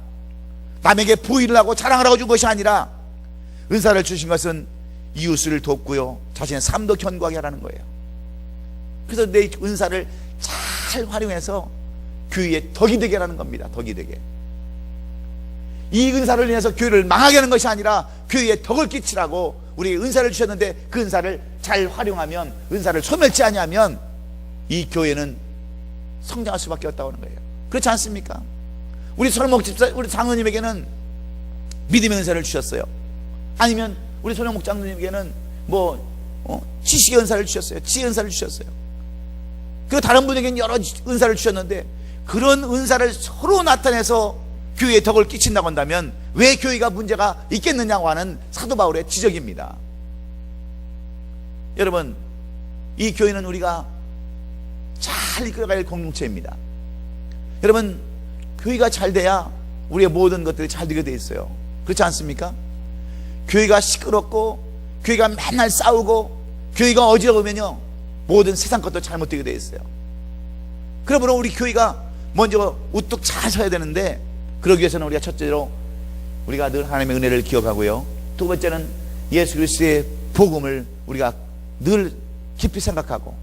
남에게 부의를 하고 자랑을 하고 준 것이 아니라, 은사를 주신 것은 이웃을 돕고요, 자신의 삶도 견고하게 하라는 거예요. 그래서 내 은사를 잘 활용해서 교회에 덕이 되게 하라는 겁니다. 덕이 되게. 이 은사를 인해서 교회를 망하게 하는 것이 아니라 교회에 덕을 끼치라고 우리에게 은사를 주셨는데, 그 은사를 잘 활용하면, 은사를 소멸치 아니하면 이 교회는 성장할 수밖에 없다고 하는 거예요. 그렇지 않습니까? 우리 손흥목 집사, 우리 장로님에게는 믿음의 은사를 주셨어요. 아니면 우리 손흥목 장로님에게는 지식의 은사를 주셨어요. 지혜의 은사를 주셨어요. 그리고 다른 분에게는 여러 은사를 주셨는데, 그런 은사를 서로 나타내서 교회에 덕을 끼친다고 한다면 왜 교회가 문제가 있겠느냐고 하는 사도 바울의 지적입니다. 여러분, 이 교회는 우리가 잘 이끌어갈 공동체입니다. 여러분, 교회가 잘 돼야 우리의 모든 것들이 잘 되게 돼 있어요. 그렇지 않습니까? 교회가 시끄럽고 교회가 맨날 싸우고 교회가 어지러우면요, 모든 세상 것도 잘못되게 돼 있어요. 그러므로 우리 교회가 먼저 우뚝 잘 서야 되는데, 그러기 위해서는 우리가 첫째로 우리가 늘 하나님의 은혜를 기억하고요, 두 번째는 예수 그리스도의 복음을 우리가 늘 깊이 생각하고,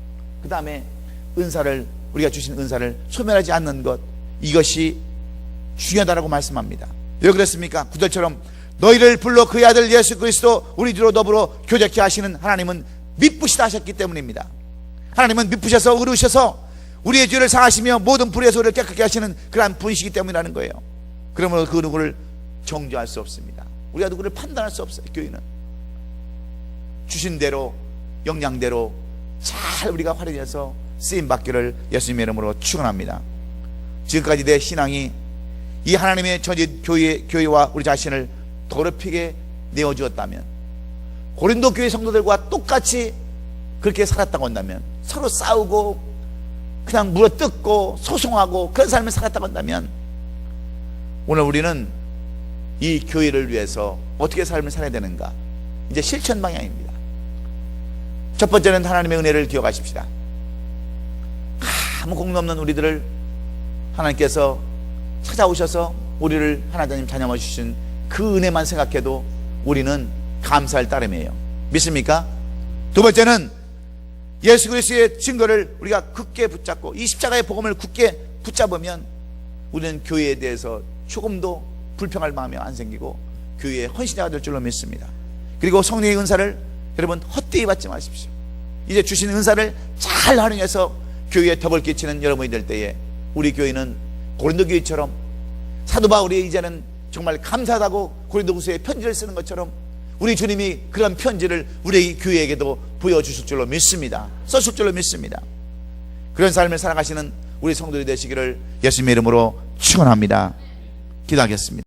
그 다음에 은사를, 우리가 주신 은사를 소멸하지 않는 것, 이것이 중요하다고 말씀합니다. 왜 그렇습니까? 9절처럼 너희를 불러 그의 아들 예수 그리스도 우리 주로 더불어 교제케 하시는 하나님은 미쁘시다 하셨기 때문입니다. 하나님은 미쁘셔서 의로우셔서 우리의 죄를 사하시며 모든 불의에서 우리를 깨끗게 하시는 그러한 분이시기 때문이라는 거예요. 그러므로 그 누구를 정죄할 수 없습니다. 우리가 누구를 판단할 수 없어요. 교회는 주신 대로, 역량대로 잘 우리가 활용해서 쓰임받기를 예수님의 이름으로 축원합니다. 지금까지 내 신앙이 이 하나님의 전체 교회와 우리 자신을 더럽히게 내어주었다면, 고린도 교회 성도들과 똑같이 그렇게 살았다고 한다면, 서로 싸우고 그냥 물어뜯고 소송하고 그런 삶을 살았다고 한다면, 오늘 우리는 이 교회를 위해서 어떻게 삶을 살아야 되는가, 이제 실천 방향입니다. 첫 번째는 하나님의 은혜를 기억하십시다. 아무 공로 없는 우리들을 하나님께서 찾아오셔서 우리를 하나님 자녀만 주신 그 은혜만 생각해도 우리는 감사할 따름이에요. 믿습니까? 두 번째는 예수 그리스도의 증거를 우리가 굳게 붙잡고 이 십자가의 복음을 굳게 붙잡으면 우리는 교회에 대해서 조금도 불평할 마음이 안 생기고 교회의 헌신자가 될 줄로 믿습니다. 그리고 성령의 은사를 여러분 헛되이 받지 마십시오. 이제 주신 은사를 잘 활용해서 교회에 덕을 끼치는 여러분이 될 때에 우리 교회는 고린도 교회처럼 사도 바울이 이제는 정말 감사하다고 고린도후서에 편지를 쓰는 것처럼 우리 주님이 그런 편지를 우리 교회에게도 보여주실 줄로 믿습니다. 써줄 줄로 믿습니다. 그런 삶을 살아가시는 우리 성도들이 되시기를 예수님의 이름으로 축원합니다. 기도하겠습니다.